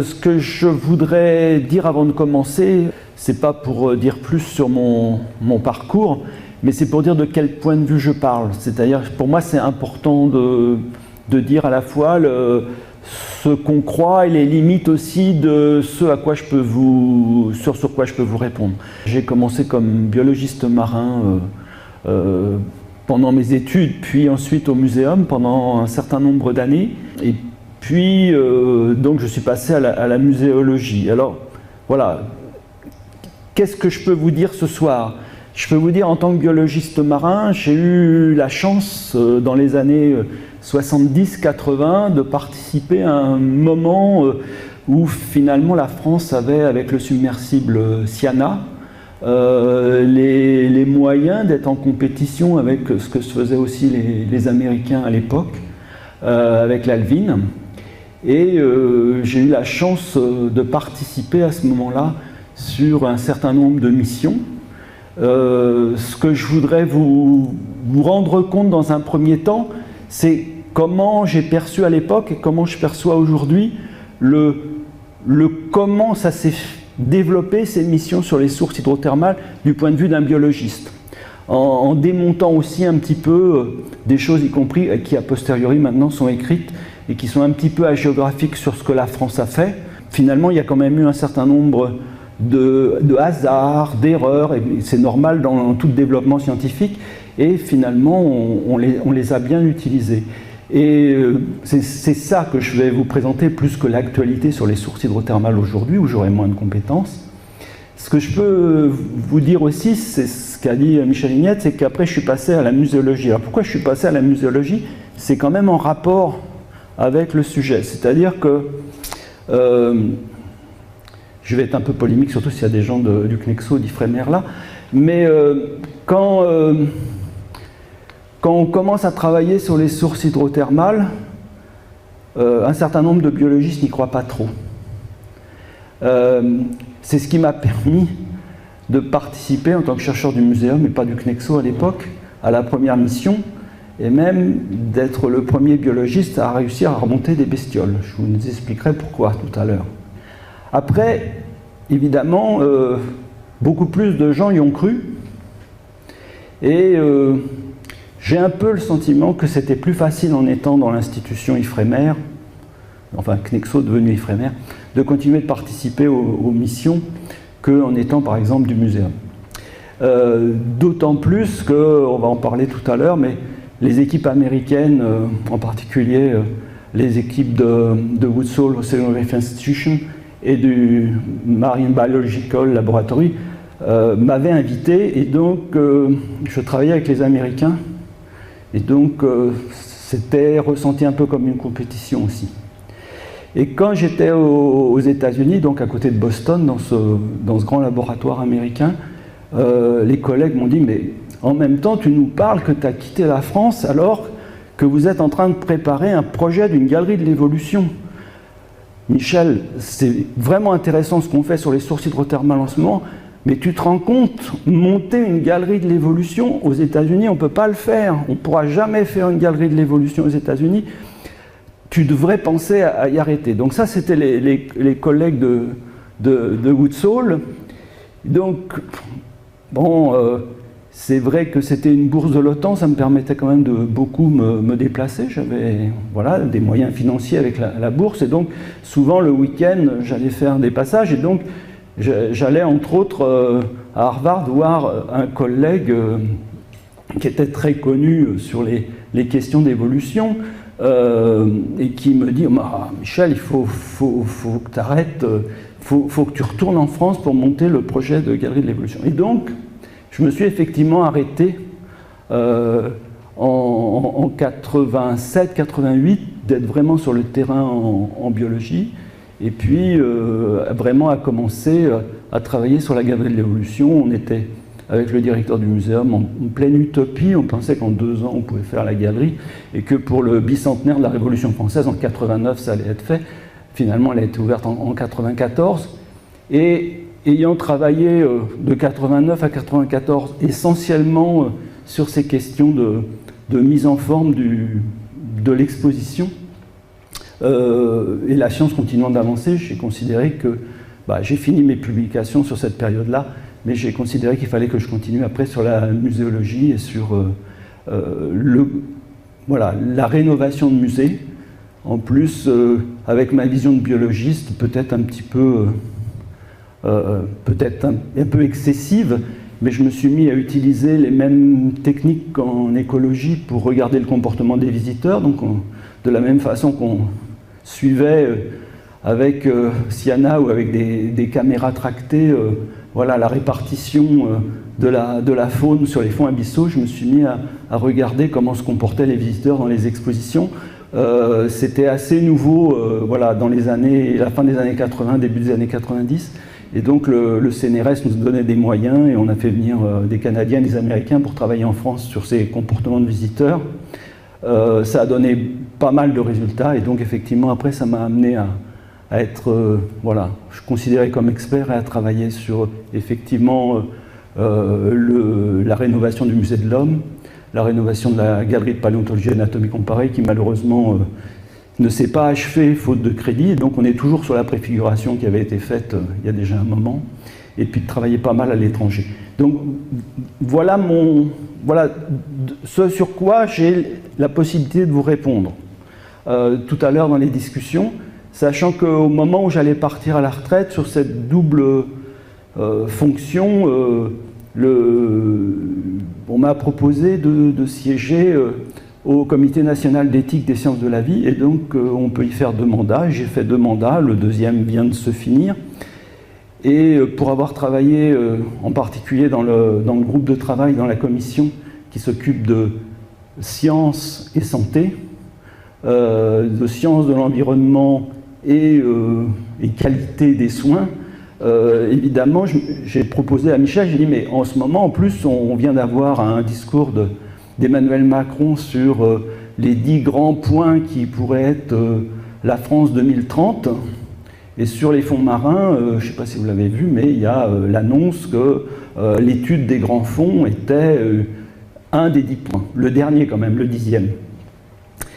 Ce que je voudrais dire avant de commencer, c'est pas pour dire plus sur mon parcours, mais c'est pour dire de quel point de vue je parle. C'est-à-dire, pour moi, c'est important de dire à la fois ce qu'on croit et les limites aussi de ce à quoi je peux sur quoi je peux vous répondre. J'ai commencé comme biologiste marin pendant mes études, puis ensuite au muséum pendant un certain nombre d'années. Et puis, donc, je suis passé à la muséologie. Alors, voilà. Qu'est-ce que je peux vous dire ce soir? Je peux vous dire, en tant que biologiste marin, j'ai eu la chance, dans les années 70-80, de participer à un moment où, finalement, la France avait, avec le submersible Siana, les moyens d'être en compétition avec ce que se faisaient aussi les Américains à l'époque, avec l'Alvin. Et j'ai eu la chance de participer à ce moment-là sur un certain nombre de missions. Ce que je voudrais vous rendre compte dans un premier temps, c'est comment j'ai perçu à l'époque et comment je perçois aujourd'hui comment ça s'est développé, ces missions sur les sources hydrothermales du point de vue d'un biologiste. En démontant aussi un petit peu des choses, y compris qui a posteriori maintenant sont écrites et qui sont un petit peu hagiographiques sur ce que la France a fait. Finalement, il y a quand même eu un certain nombre de hasards, d'erreurs, et c'est normal dans tout développement scientifique, et finalement, on les a bien utilisés. Et c'est ça que je vais vous présenter plus que l'actualité sur les sources hydrothermales aujourd'hui, où j'aurai moins de compétences. Ce que je peux vous dire aussi, c'est ce qu'a dit Michel Ignette, c'est qu'après je suis passé à la muséologie. Alors pourquoi je suis passé à la muséologie? C'est quand même en rapport avec le sujet. C'est-à-dire que, je vais être un peu polémique, surtout s'il y a des gens du CNEXO, d'IFREMER là, mais quand on commence à travailler sur les sources hydrothermales, un certain nombre de biologistes n'y croient pas trop. C'est ce qui m'a permis de participer en tant que chercheur du muséum, et pas du CNEXO à l'époque, à la première mission, et même d'être le premier biologiste à réussir à remonter des bestioles. Je vous expliquerai pourquoi tout à l'heure. Après, évidemment, beaucoup plus de gens y ont cru, et j'ai un peu le sentiment que c'était plus facile en étant dans l'institution IFREMER, enfin CNEXO devenu IFREMER, de continuer de participer aux missions qu'en étant par exemple du muséum. D'autant plus que, on va en parler tout à l'heure, mais les équipes américaines, en particulier les équipes de Woods Hole Oceanography Institution et du Marine Biological Laboratory, m'avaient invité, et donc je travaillais avec les Américains, et donc c'était ressenti un peu comme une compétition aussi. Et quand j'étais aux États-Unis, donc à côté de Boston, dans ce grand laboratoire américain, les collègues m'ont dit, mais en même temps, tu nous parles que tu as quitté la France alors que vous êtes en train de préparer un projet d'une galerie de l'évolution. Michel, c'est vraiment intéressant ce qu'on fait sur les sources hydrothermales en ce moment, mais tu te rends compte, monter une galerie de l'évolution aux États-Unis, on ne peut pas le faire. On ne pourra jamais faire une galerie de l'évolution aux États-Unis. Tu devrais penser à y arrêter. Donc ça, c'était les collègues de Woods Hole. Donc, bon, c'est vrai que c'était une bourse de l'OTAN, ça me permettait quand même de beaucoup me déplacer. J'avais voilà, des moyens financiers avec la bourse, et donc souvent le week-end, j'allais faire des passages, et donc j'allais entre autres à Harvard voir un collègue qui était très connu sur les questions d'évolution, et qui me dit Michel, il faut que tu arrêtes, faut que tu retournes en France pour monter le projet de galerie de l'évolution. Et donc, je me suis effectivement arrêté en 87-88 d'être vraiment sur le terrain en biologie, et puis vraiment à commencer à travailler sur la galerie de l'évolution. On était avec le directeur du muséum en pleine utopie, on pensait qu'en 2 ans on pouvait faire la galerie, et que pour le bicentenaire de la Révolution française, en 89 ça allait être fait. Finalement elle a été ouverte en 94, et ayant travaillé de 89 à 94 essentiellement sur ces questions de mise en forme de l'exposition, Et la science continuant d'avancer, j'ai considéré que j'ai fini mes publications sur cette période-là, mais j'ai considéré qu'il fallait que je continue après sur la muséologie et sur la rénovation de musées. En plus, avec ma vision de biologiste, peut-être un petit peu, peut-être un peu excessive, mais je me suis mis à utiliser les mêmes techniques qu'en écologie pour regarder le comportement des visiteurs. Donc, de la même façon qu'on suivait avec Siana ou avec des caméras tractées, la répartition de la faune sur les fonds abyssaux, je me suis mis à regarder comment se comportaient les visiteurs dans les expositions. C'était assez nouveau dans la fin des années 80, début des années 90. Et donc le CNRS nous donnait des moyens et on a fait venir des Canadiens et des Américains pour travailler en France sur ces comportements de visiteurs. Ça a donné pas mal de résultats et donc effectivement après ça m'a amené à être, je considérais comme expert et à travailler sur effectivement la rénovation du musée de l'Homme, la rénovation de la galerie de paléontologie et anatomie comparée qui malheureusement ne s'est pas achevée faute de crédit. Donc on est toujours sur la préfiguration qui avait été faite il y a déjà un moment, et puis de travailler pas mal à l'étranger. Donc voilà ce sur quoi j'ai la possibilité de vous répondre tout à l'heure dans les discussions, sachant qu'au moment où j'allais partir à la retraite sur cette double fonction, on m'a proposé de siéger au Comité national d'éthique des sciences de la vie, et donc on peut y faire 2 mandats. J'ai fait 2 mandats, le deuxième vient de se finir. Et pour avoir travaillé en particulier dans le groupe de travail, dans la commission qui s'occupe de sciences et santé, de sciences de l'environnement et qualité des soins, évidemment, j'ai proposé à Michel, j'ai dit, mais en ce moment, en plus, on vient d'avoir un discours d'Emmanuel Macron sur les 10 grands points qui pourraient être la France 2030. Et sur les fonds marins, je ne sais pas si vous l'avez vu, mais il y a l'annonce que l'étude des grands fonds était un des 10 points, le dernier quand même, le 10e.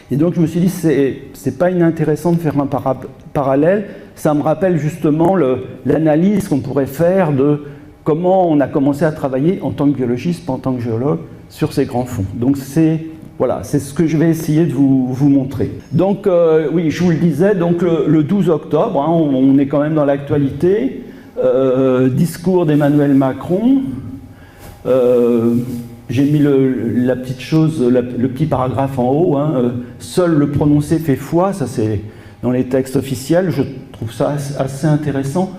Et donc je me suis dit, c'est pas inintéressant de faire un parallèle. Ça me rappelle justement l'analyse qu'on pourrait faire de comment on a commencé à travailler en tant que biologiste, pas en tant que géologue, sur ces grands fonds. Donc c'est ce que je vais essayer de vous montrer. Donc oui, je vous le disais, donc le 12 octobre, hein, on est quand même dans l'actualité, discours d'Emmanuel Macron. J'ai mis la petite chose, le petit paragraphe en haut, hein, seul le prononcé fait foi, ça c'est dans les textes officiels, je trouve ça assez intéressant.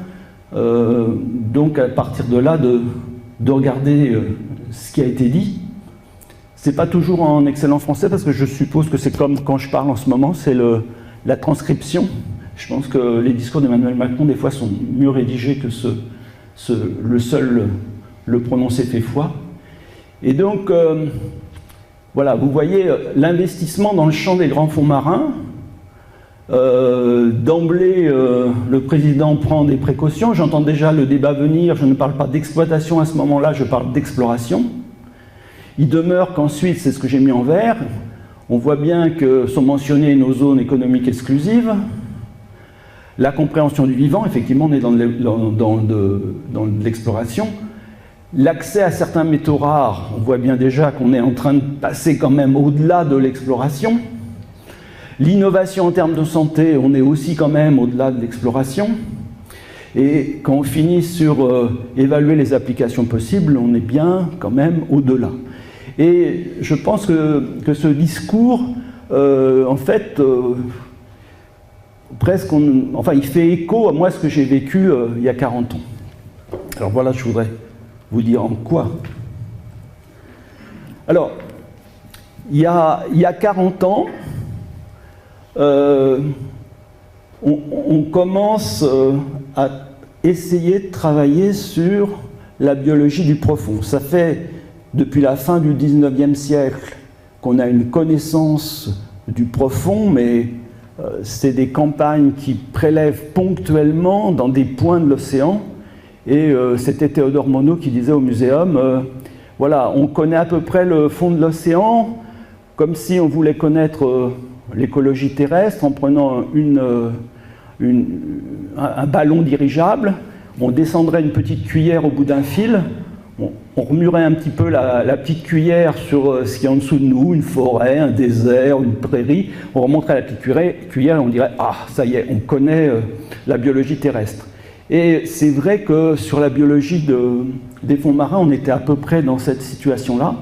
Donc à partir de là, de regarder ce qui a été dit. C'est pas toujours en excellent français parce que je suppose que c'est comme quand je parle en ce moment, c'est la transcription. Je pense que les discours d'Emmanuel Macron des fois sont mieux rédigés que le seul le prononcé fait foi. Et donc voilà, vous voyez l'investissement dans le champ des grands fonds marins. D'emblée, le président prend des précautions. J'entends déjà le débat venir. Je ne parle pas d'exploitation à ce moment-là, je parle d'exploration. Il demeure qu'ensuite, c'est ce que j'ai mis en vert, on voit bien que sont mentionnées nos zones économiques exclusives, la compréhension du vivant, effectivement on est dans l'exploration, l'accès à certains métaux rares, on voit bien déjà qu'on est en train de passer quand même au-delà de l'exploration, l'innovation en termes de santé, on est aussi quand même au-delà de l'exploration, et quand on finit sur évaluer les applications possibles, on est bien quand même au-delà. Et je pense que ce discours, en fait, presque, il fait écho à moi ce que j'ai vécu il y a 40 ans. Alors voilà, je voudrais vous dire en quoi. Alors, il y a 40 ans, on commence à essayer de travailler sur la biologie du profond. Ça fait depuis la fin du 19e siècle qu'on a une connaissance du profond, mais c'est des campagnes qui prélèvent ponctuellement dans des points de l'océan. Et c'était Théodore Monod qui disait au muséum, voilà, on connaît à peu près le fond de l'océan, comme si on voulait connaître l'écologie terrestre en prenant un ballon dirigeable. On descendrait une petite cuillère au bout d'un fil, on remuerait un petit peu la petite cuillère sur ce qui est en dessous de nous, une forêt, un désert, une prairie. On remonterait la petite cuillère et on dirait « Ah, ça y est, on connaît la biologie terrestre ». Et c'est vrai que sur la biologie des fonds marins, on était à peu près dans cette situation-là.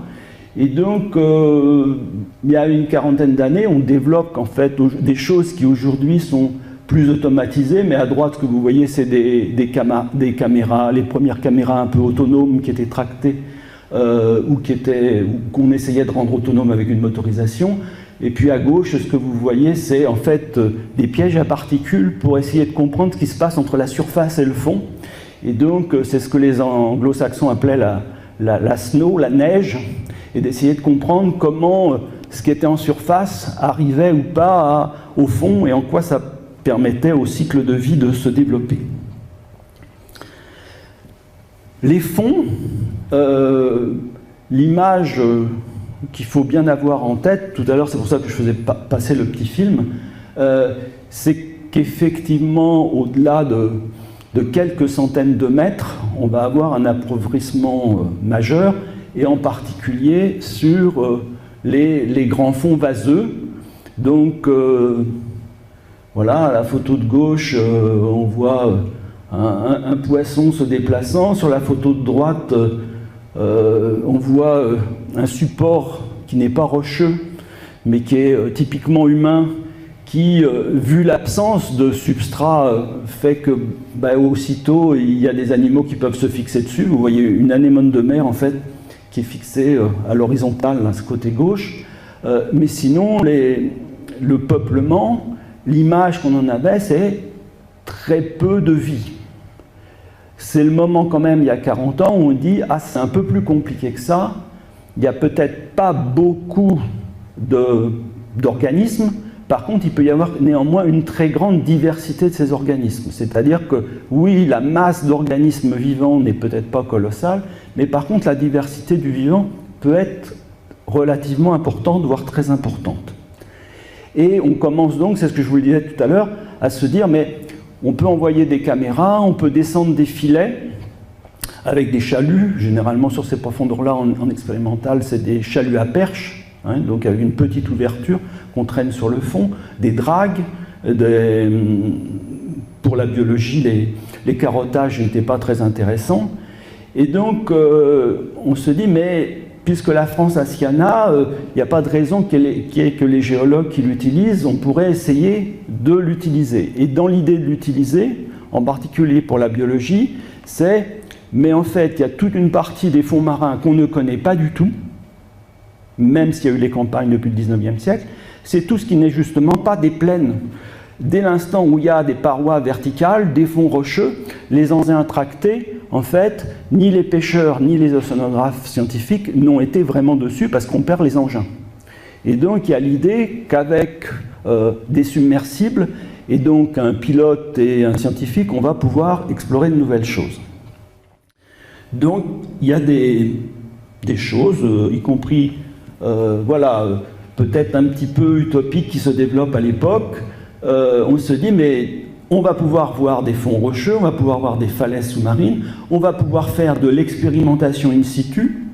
Et donc, il y a une quarantaine d'années, on développe en fait des choses qui aujourd'hui sont plus automatisées, mais à droite, ce que vous voyez, c'est des caméras, les premières caméras un peu autonomes qui étaient tractées ou qu'on essayait de rendre autonomes avec une motorisation. Et puis à gauche, ce que vous voyez, c'est en fait des pièges à particules pour essayer de comprendre ce qui se passe entre la surface et le fond. Et donc, c'est ce que les anglo-saxons appelaient la snow, la neige, et d'essayer de comprendre comment ce qui était en surface arrivait ou pas au fond et en quoi ça permettait au cycle de vie de se développer. Les fonds, l'image qu'il faut bien avoir en tête, tout à l'heure c'est pour ça que je faisais passer le petit film, c'est qu'effectivement au-delà de quelques centaines de mètres, on va avoir un appauvrissement majeur, et en particulier sur les grands fonds vaseux. Donc voilà, à la photo de gauche, on voit un poisson se déplaçant. Sur la photo de droite, on voit un support qui n'est pas rocheux, mais qui est typiquement humain, qui, vu l'absence de substrat, fait que aussitôt, il y a des animaux qui peuvent se fixer dessus. Vous voyez une anémone de mer, en fait, qui est fixée à l'horizontale, à ce côté gauche. Mais sinon, le peuplement, l'image qu'on en avait, c'est très peu de vie. C'est le moment quand même, il y a 40 ans, où on dit « Ah, c'est un peu plus compliqué que ça, il n'y a peut-être pas beaucoup d'organismes, par contre, il peut y avoir néanmoins une très grande diversité de ces organismes. C'est-à-dire que, oui, la masse d'organismes vivants n'est peut-être pas colossale, mais par contre, la diversité du vivant peut être relativement importante, voire très importante. Et on commence donc, c'est ce que je vous le disais tout à l'heure, à se dire, mais on peut envoyer des caméras, on peut descendre des filets avec des chaluts. Généralement, sur ces profondeurs-là, en expérimental, c'est des chaluts à perche, hein, donc avec une petite ouverture qu'on traîne sur le fond, des dragues. Pour la biologie, les carottages n'étaient pas très intéressants. Et donc, on se dit, mais puisque la France a Siana, il n'y a pas de raison qu'il y ait que les géologues qui l'utilisent, on pourrait essayer de l'utiliser. Et dans l'idée de l'utiliser, en particulier pour la biologie, c'est, mais en fait, il y a toute une partie des fonds marins qu'on ne connaît pas du tout, même s'il y a eu les campagnes depuis le 19e siècle, c'est tout ce qui n'est justement pas des plaines. Dès l'instant où il y a des parois verticales, des fonds rocheux, les engins tractés, en fait, ni les pêcheurs ni les océanographes scientifiques n'ont été vraiment dessus parce qu'on perd les engins. Et donc il y a l'idée qu'avec des submersibles, et donc un pilote et un scientifique, on va pouvoir explorer de nouvelles choses. Donc il y a des choses, y compris, voilà, peut-être un petit peu utopiques qui se développent à l'époque. On se dit, mais on va pouvoir voir des fonds rocheux, on va pouvoir voir des falaises sous-marines, on va pouvoir faire de l'expérimentation in situ.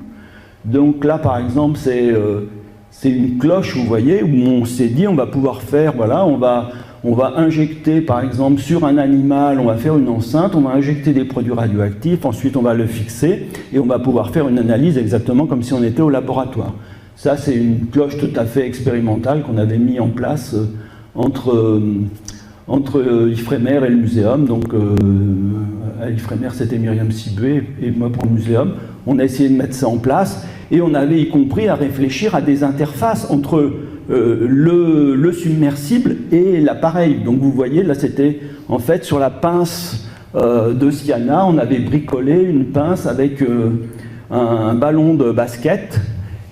Donc là, par exemple, c'est une cloche, vous voyez, où on s'est dit, on va pouvoir faire, voilà, on va injecter, par exemple, sur un animal, on va faire une enceinte, on va injecter des produits radioactifs, ensuite on va le fixer, et on va pouvoir faire une analyse exactement comme si on était au laboratoire. Ça, c'est une cloche tout à fait expérimentale qu'on avait mis en place entre Ifremer et le muséum. Donc à Ifremer, c'était Myriam Sibué et moi pour le muséum. On a essayé de mettre ça en place et on avait y compris à réfléchir à des interfaces entre le submersible et l'appareil. Donc vous voyez, là c'était en fait sur la pince de Siana, on avait bricolé une pince avec un ballon de basket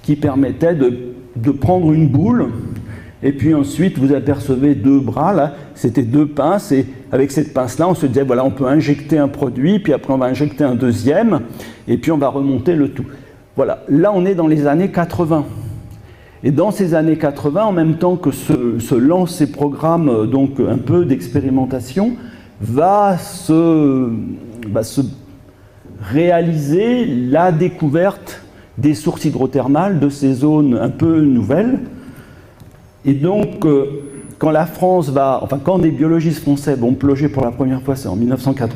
qui permettait de prendre une boule. Et puis ensuite, vous apercevez deux bras, là, c'était deux pinces, et avec cette pince-là, on se disait, voilà, on peut injecter un produit, puis après on va injecter un deuxième, et puis on va remonter le tout. Voilà, là on est dans les années 80. Et dans ces années 80, en même temps que se lancent ces programmes donc un peu d'expérimentation, va se réaliser la découverte des sources hydrothermales de ces zones un peu nouvelles. Et donc, quand des biologistes français vont plonger pour la première fois, c'est en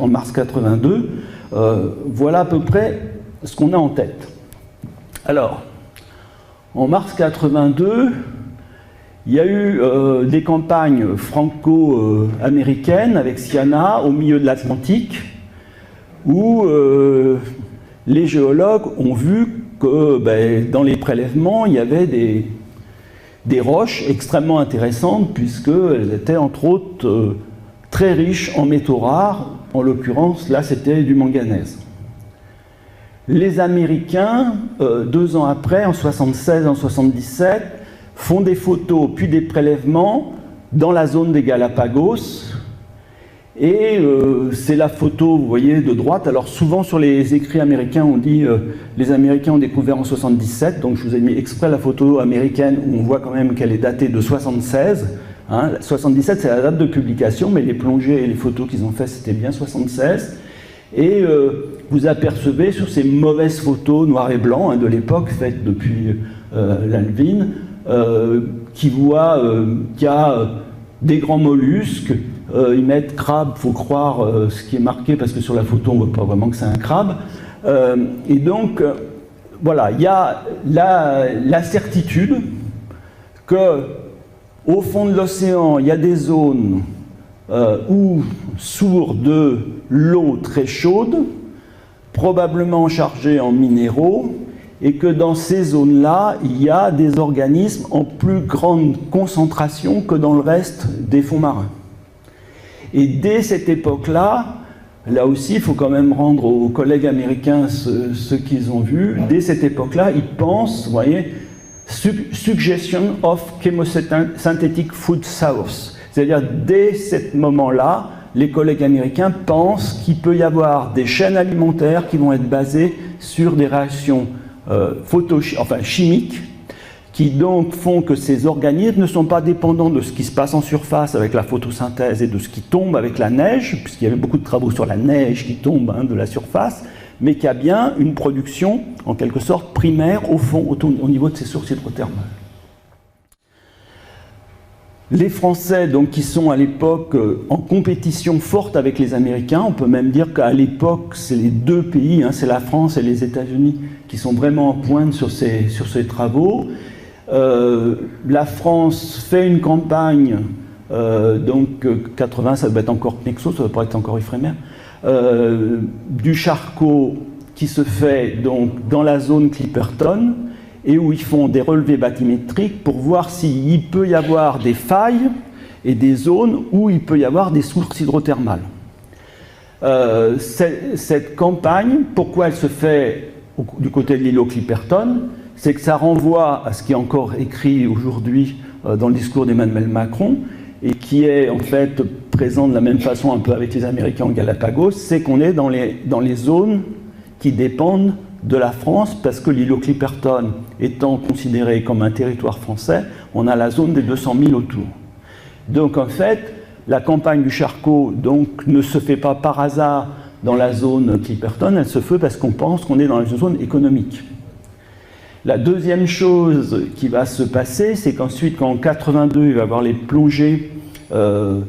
mars 82, voilà à peu près ce qu'on a en tête. Alors, en mars 82, il y a eu des campagnes franco-américaines avec Siana au milieu de l'Atlantique, où les géologues ont vu que dans les prélèvements, il y avait des roches extrêmement intéressantes, puisqu'elles étaient entre autres très riches en métaux rares. En l'occurrence, là, c'était du manganèse. Les Américains, 2 ans après, en 76, en 77, font des photos puis des prélèvements dans la zone des Galapagos. Et c'est la photo, vous voyez, de droite. Alors souvent sur les écrits américains, on dit les Américains ont découvert en 77. Donc je vous ai mis exprès la photo américaine où on voit quand même qu'elle est datée de 76. 77, c'est la date de publication, mais les plongées et les photos qu'ils ont fait, c'était bien 76. Et vous apercevez sur ces mauvaises photos noir et blanc de l'époque, faites depuis l'Alvin, qu'il y a des grands mollusques. Ils mettent crabe, il faut croire ce qui est marqué, parce que sur la photo, on ne voit pas vraiment que c'est un crabe. Et donc, voilà, il y a la certitude qu'au fond de l'océan, il y a des zones où sourd de l'eau très chaude, probablement chargée en minéraux, et que dans ces zones-là, il y a des organismes en plus grande concentration que dans le reste des fonds marins. Et dès cette époque-là, là aussi, il faut quand même rendre aux collègues américains ce qu'ils ont vu, dès cette époque-là, ils pensent, vous voyez, suggestion of chemosynthetic food source. C'est-à-dire, dès ce moment-là, les collègues américains pensent qu'il peut y avoir des chaînes alimentaires qui vont être basées sur des réactions chimiques, qui donc font que ces organismes ne sont pas dépendants de ce qui se passe en surface avec la photosynthèse et de ce qui tombe avec la neige, puisqu'il y avait beaucoup de travaux sur la neige qui tombe de la surface, mais qu'il y a bien une production, en quelque sorte, primaire au fond, au niveau de ces sources hydrothermales. Les Français, donc, qui sont à l'époque en compétition forte avec les Américains, on peut même dire qu'à l'époque, c'est les deux pays, c'est la France et les États-Unis, qui sont vraiment en pointe sur ces travaux. La France fait une campagne, donc 80, ça doit être encore Knexo, ça doit pas être encore Ifremer, du Charcot qui se fait donc dans la zone Clipperton, et où ils font des relevés bathymétriques pour voir s'il peut y avoir des failles et des zones où il peut y avoir des sources hydrothermales. Cette campagne, pourquoi elle se fait du côté de l'îlot Clipperton, c'est que ça renvoie à ce qui est encore écrit aujourd'hui dans le discours d'Emmanuel Macron, et qui est en fait présent de la même façon un peu avec les Américains en Galapagos, c'est qu'on est dans les zones qui dépendent de la France, parce que l'îlot Clipperton étant considéré comme un territoire français, on a la zone des 200 000 autour. Donc en fait, la campagne du Charcot donc, ne se fait pas par hasard dans la zone Clipperton, elle se fait parce qu'on pense qu'on est dans une zone économique. La deuxième chose qui va se passer, c'est qu'ensuite, qu'en 82, il va y avoir les plongées de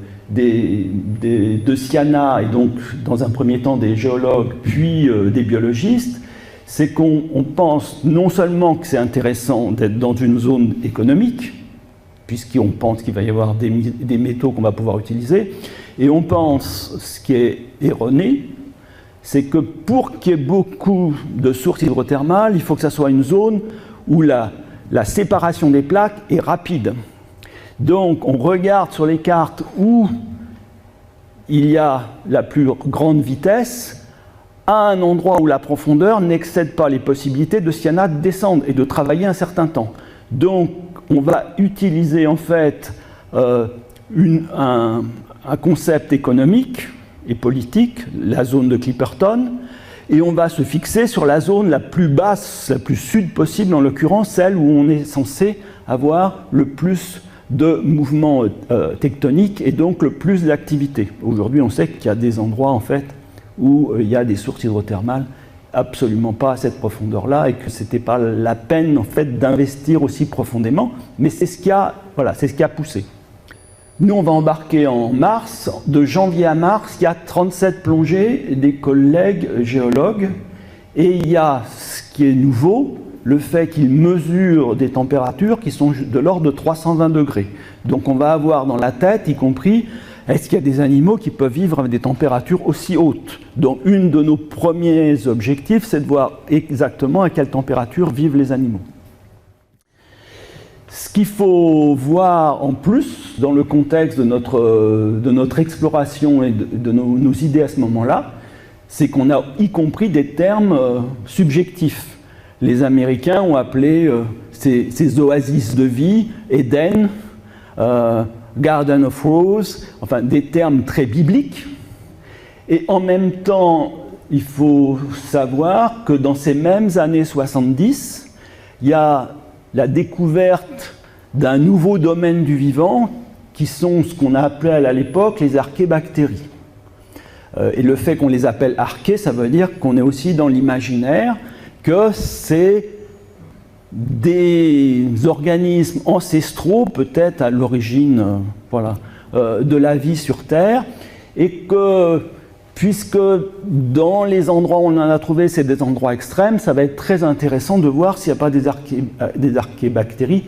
Siana, et donc dans un premier temps des géologues, puis des biologistes, c'est qu'on pense non seulement que c'est intéressant d'être dans une zone économique, puisqu'on pense qu'il va y avoir des métaux qu'on va pouvoir utiliser, et on pense, ce qui est erroné, c'est que pour qu'il y ait beaucoup de sources hydrothermales, il faut que ça soit une zone où la séparation des plaques est rapide. Donc on regarde sur les cartes où il y a la plus grande vitesse, à un endroit où la profondeur n'excède pas les possibilités de Siana de descendre et de travailler un certain temps. Donc on va utiliser en fait un concept économique et politique, la zone de Clipperton, et on va se fixer sur la zone la plus basse, la plus sud possible, en l'occurrence celle où on est censé avoir le plus de mouvements tectoniques et donc le plus d'activité. Aujourd'hui, on sait qu'il y a des endroits en fait où il y a des sources hydrothermales absolument pas à cette profondeur-là et que ce n'était pas la peine en fait d'investir aussi profondément, mais c'est ce qui a, voilà, c'est ce qui a poussé. Nous, on va embarquer en mars. De janvier à mars, il y a 37 plongées des collègues géologues et il y a ce qui est nouveau, le fait qu'ils mesurent des températures qui sont de l'ordre de 320 degrés. Donc on va avoir dans la tête, y compris, est-ce qu'il y a des animaux qui peuvent vivre avec des températures aussi hautes? Donc une de nos premiers objectifs, c'est de voir exactement à quelle température vivent les animaux. Ce qu'il faut voir en plus, dans le contexte de notre exploration et de nos idées à ce moment-là, c'est qu'on a y compris des termes subjectifs. Les Américains ont appelé ces oasis de vie, Éden, Garden of Rose, enfin des termes très bibliques. Et en même temps, il faut savoir que dans ces mêmes années 70, il y a la découverte d'un nouveau domaine du vivant qui sont ce qu'on a appelé à l'époque les archébactéries. Et le fait qu'on les appelle archées, ça veut dire qu'on est aussi dans l'imaginaire que c'est des organismes ancestraux, peut-être à l'origine de la vie sur Terre, et que, puisque dans les endroits où on en a trouvé, c'est des endroits extrêmes, ça va être très intéressant de voir s'il n'y a pas des archébactéries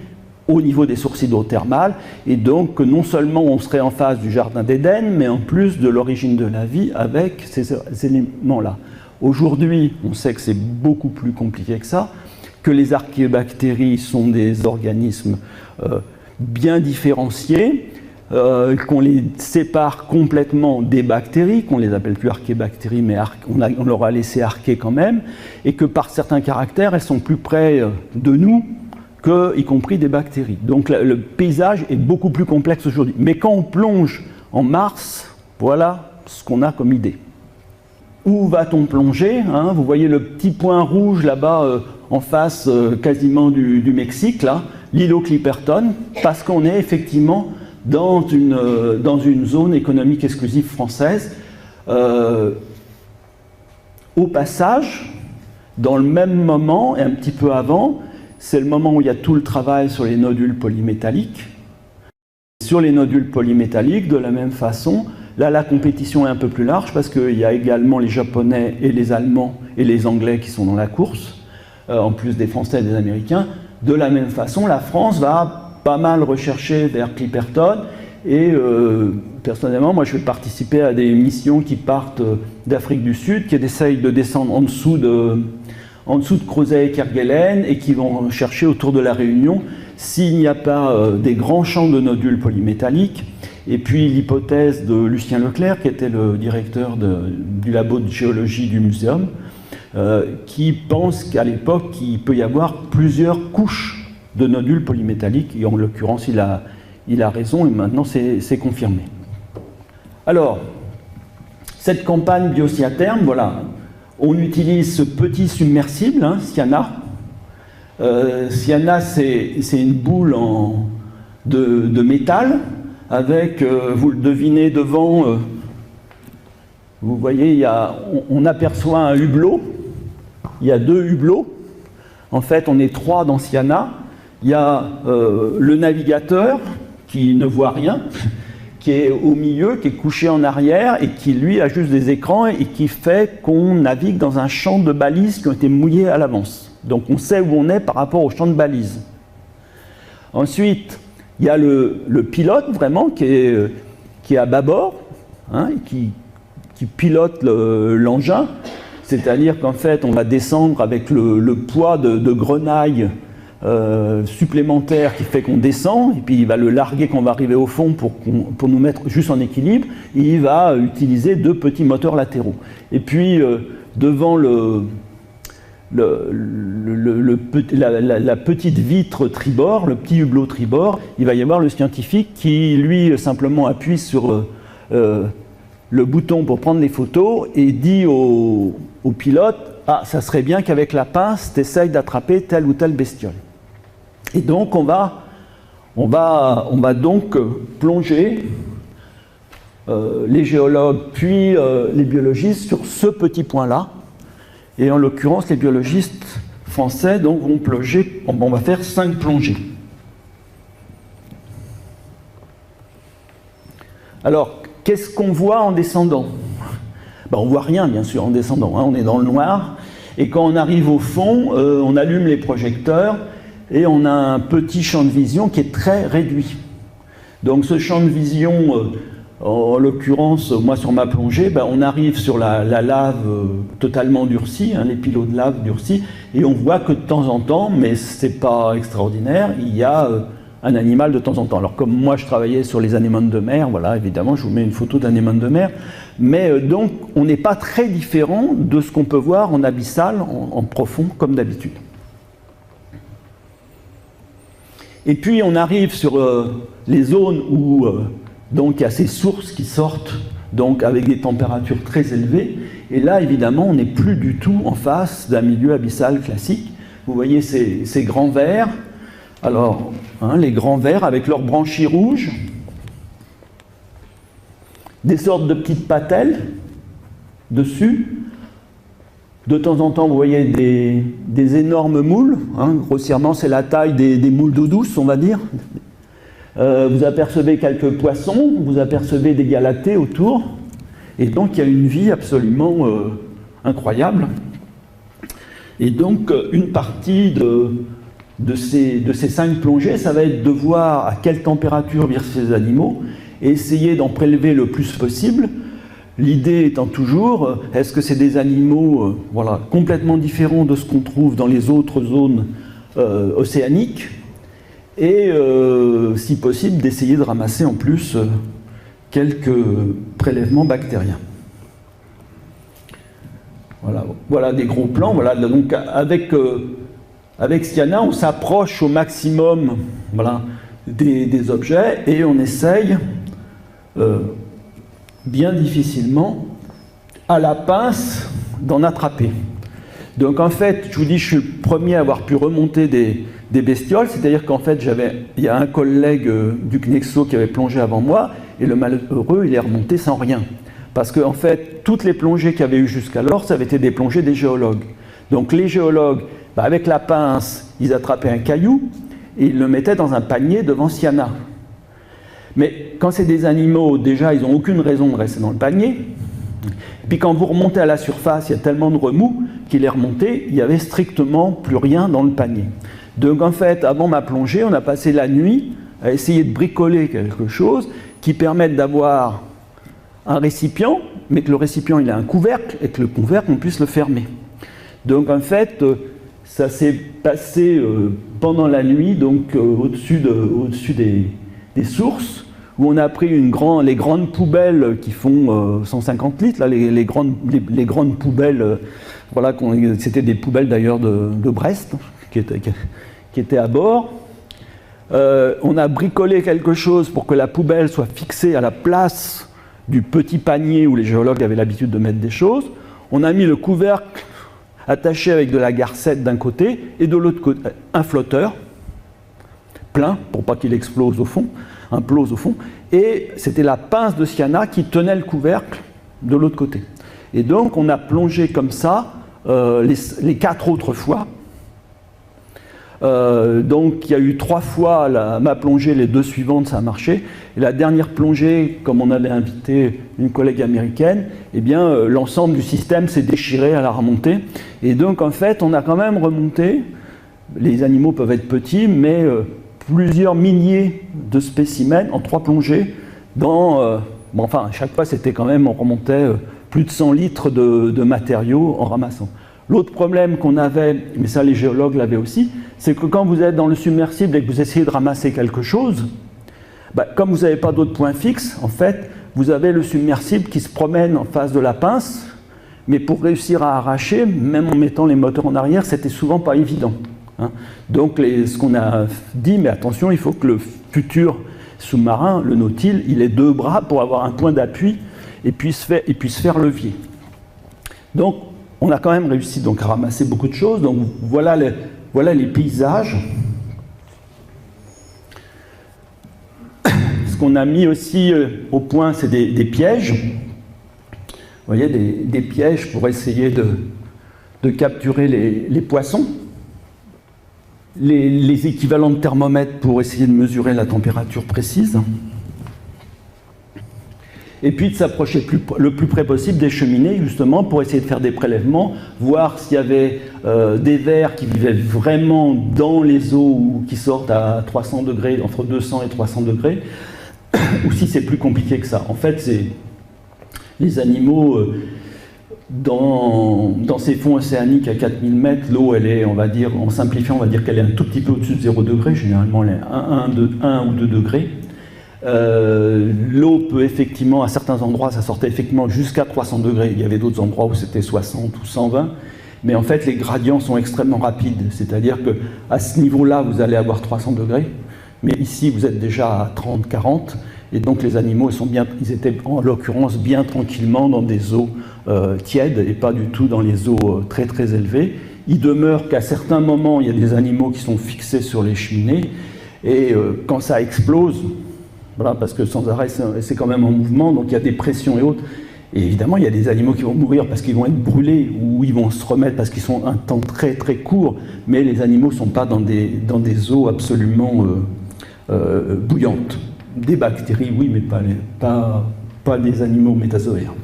au niveau des sources hydrothermales, et donc que non seulement on serait en face du jardin d'Éden, mais en plus de l'origine de la vie avec ces éléments-là. Aujourd'hui, on sait que c'est beaucoup plus compliqué que ça, que les archébactéries sont des organismes bien différenciés, qu'on les sépare complètement des bactéries, qu'on ne les appelle plus archébactéries, mais on leur a laissé archées quand même, et que par certains caractères, elles sont plus près de nous, y compris des bactéries. Donc le paysage est beaucoup plus complexe aujourd'hui. Mais quand on plonge en Mars, voilà ce qu'on a comme idée. Où va-t-on plonger, hein? Vous voyez le petit point rouge là-bas en face quasiment du Mexique, là, l'îlot Clipperton, parce qu'on est effectivement dans une zone économique exclusive française. Au passage, dans le même moment et un petit peu avant, c'est le moment où il y a tout le travail sur les nodules polymétalliques. Sur les nodules polymétalliques, de la même façon, là la compétition est un peu plus large parce qu'il y a également les Japonais et les Allemands et les Anglais qui sont dans la course, en plus des Français et des Américains. De la même façon, la France va pas mal rechercher vers Clipperton et personnellement, moi je vais participer à des missions qui partent d'Afrique du Sud, qui essayent de descendre en dessous de Crozet et Kerguelen et qui vont chercher autour de la Réunion s'il n'y a pas des grands champs de nodules polymétalliques. Et puis l'hypothèse de Lucien Leclerc, qui était le directeur du labo de géologie du muséum, qui pense qu'à l'époque, il peut y avoir plusieurs couches de nodules polymétalliques, et en l'occurrence, il a raison, et maintenant c'est confirmé. Alors, cette campagne Biociatherm, voilà, on utilise ce petit submersible, hein, Siana. Siana, c'est une boule de métal, avec, vous le devinez devant, vous voyez, on aperçoit un hublot, il y a deux hublots, en fait on est trois dans Siana, il y a le navigateur qui ne voit rien, qui est au milieu, qui est couché en arrière et qui lui a juste des écrans et qui fait qu'on navigue dans un champ de balises qui ont été mouillés à l'avance. Donc on sait où on est par rapport au champ de balises. Ensuite, il y a le pilote vraiment qui est à bâbord, hein, qui pilote l'engin, c'est-à-dire qu'en fait on va descendre avec le poids de grenaille supplémentaire qui fait qu'on descend, et puis il va le larguer quand on va arriver au fond pour nous mettre juste en équilibre, et il va utiliser deux petits moteurs latéraux. Et puis devant la petite vitre tribord, le petit hublot tribord, il va y avoir le scientifique qui lui simplement appuie sur le bouton pour prendre les photos et dit au pilote « Ah, ça serait bien qu'avec la pince, tu essayes d'attraper telle ou telle bestiole ». Et donc on va On va donc plonger les géologues puis les biologistes sur ce petit point-là. Et en l'occurrence, les biologistes français donc, vont plonger, on va faire 5 plongées. Alors, qu'est-ce qu'on voit en descendant? On ne voit rien, bien sûr, en descendant. On est dans le noir. Et quand on arrive au fond, on allume les projecteurs et on a un petit champ de vision qui est très réduit. Donc ce champ de vision, en l'occurrence, moi sur ma plongée, on arrive sur la lave totalement durcie, les pilots de lave durcis, et on voit que de temps en temps, mais ce n'est pas extraordinaire, il y a un animal de temps en temps. Alors comme moi je travaillais sur les anémones de mer, voilà, évidemment je vous mets une photo d'anémone de mer, mais donc on n'est pas très différent de ce qu'on peut voir en abyssal, en profond, comme d'habitude. Et puis on arrive sur les zones où donc il y a ces sources qui sortent donc avec des températures très élevées, et là évidemment on n'est plus du tout en face d'un milieu abyssal classique. Vous voyez ces grands vers. Alors, les grands vers avec leurs branchies rouges, des sortes de petites patelles dessus. De temps en temps, vous voyez des énormes moules. Grossièrement, c'est la taille des moules d'eau douce, on va dire. Vous apercevez quelques poissons, vous apercevez des galatées autour. Et donc, il y a une vie absolument incroyable. Et donc, une partie de ces 5 plongées, ça va être de voir à quelle température vivent ces animaux et essayer d'en prélever le plus possible. L'idée étant toujours, est-ce que c'est des animaux complètement différents de ce qu'on trouve dans les autres zones océaniques, et si possible d'essayer de ramasser en plus quelques prélèvements bactériens. Voilà des gros plans. Donc avec Siana, on s'approche au maximum des objets et on essaye bien difficilement à la pince d'en attraper. Donc en fait, je vous dis, je suis le premier à avoir pu remonter des bestioles, c'est-à-dire qu'en fait, il y a un collègue du CNEXO qui avait plongé avant moi, et le malheureux, il est remonté sans rien. Parce qu'en fait, toutes les plongées qu'il y avait eu jusqu'alors, ça avait été des plongées des géologues. Donc les géologues, avec la pince, ils attrapaient un caillou et ils le mettaient dans un panier devant Siana. Mais quand c'est des animaux, déjà, ils n'ont aucune raison de rester dans le panier. Et puis quand vous remontez à la surface, il y a tellement de remous qu'il est remonté, il n'y avait strictement plus rien dans le panier. Donc en fait, avant ma plongée, on a passé la nuit à essayer de bricoler quelque chose qui permette d'avoir un récipient, mais que le récipient il a un couvercle et que le couvercle on puisse le fermer. Donc en fait, ça s'est passé pendant la nuit, donc au-dessus des sources, où on a pris les grandes poubelles qui font 150 litres, là, les grandes poubelles, c'était des poubelles d'ailleurs de Brest, qui étaient à bord. On a bricolé quelque chose pour que la poubelle soit fixée à la place du petit panier où les géologues avaient l'habitude de mettre des choses. On a mis le couvercle attaché avec de la garcette d'un côté et de l'autre côté un flotteur plein pour pas qu'il explose au fond, implose au fond, et c'était la pince de Siana qui tenait le couvercle de l'autre côté. Et donc on a plongé comme ça les 4 autres fois. Donc il y a eu 3 fois ma plongée, les 2 suivantes ça a marché, et la dernière plongée, comme on avait invité une collègue américaine, eh bien l'ensemble du système s'est déchiré à la remontée, et donc en fait on a quand même remonté, les animaux peuvent être petits, mais plusieurs milliers de spécimens en 3 plongées, à chaque fois c'était quand même, on remontait plus de 100 litres de matériaux en ramassant. L'autre problème qu'on avait, mais ça les géologues l'avaient aussi, c'est que quand vous êtes dans le submersible et que vous essayez de ramasser quelque chose, comme vous n'avez pas d'autres points fixes, en fait, vous avez le submersible qui se promène en face de la pince, mais pour réussir à arracher, même en mettant les moteurs en arrière, c'était souvent pas évident. Donc ce qu'on a dit, mais attention, il faut que le futur sous-marin, le Nautile, il ait 2 bras pour avoir un point d'appui et puisse faire levier. Donc, on a quand même réussi donc, à ramasser beaucoup de choses. Donc voilà les paysages. qu'on a mis aussi au point, c'est des pièges. Vous voyez, des pièges pour essayer de capturer les poissons. Les équivalents de thermomètres pour essayer de mesurer la température précise. Et puis de s'approcher le plus près possible des cheminées, justement, pour essayer de faire des prélèvements, voir s'il y avait des vers qui vivaient vraiment dans les eaux ou qui sortent à 300 degrés, entre 200 et 300 degrés, ou si c'est plus compliqué que ça. En fait, c'est les animaux, dans ces fonds océaniques à 4000 mètres, l'eau, elle est, on va dire, en simplifiant, on va dire qu'elle est un tout petit peu au-dessus de 0 degré, généralement elle est 1 ou 2 degrés. L'eau peut effectivement, à certains endroits, ça sortait effectivement jusqu'à 300 degrés. Il y avait d'autres endroits où c'était 60 ou 120. Mais en fait, les gradients sont extrêmement rapides. C'est-à-dire qu'à ce niveau-là, vous allez avoir 300 degrés. Mais ici, vous êtes déjà à 30, 40. Et donc, les animaux, ils étaient en l'occurrence bien tranquillement dans des eaux tièdes et pas du tout dans les eaux très, très élevées. Il demeure qu'à certains moments, il y a des animaux qui sont fixés sur les cheminées. Et quand ça explose, voilà, parce que sans arrêt, c'est quand même en mouvement, donc il y a des pressions et autres. Et évidemment, il y a des animaux qui vont mourir parce qu'ils vont être brûlés ou ils vont se remettre parce qu'ils sont un temps très très court, mais les animaux ne sont pas dans des eaux absolument bouillantes. Des bactéries, oui, mais pas des animaux métazoaires.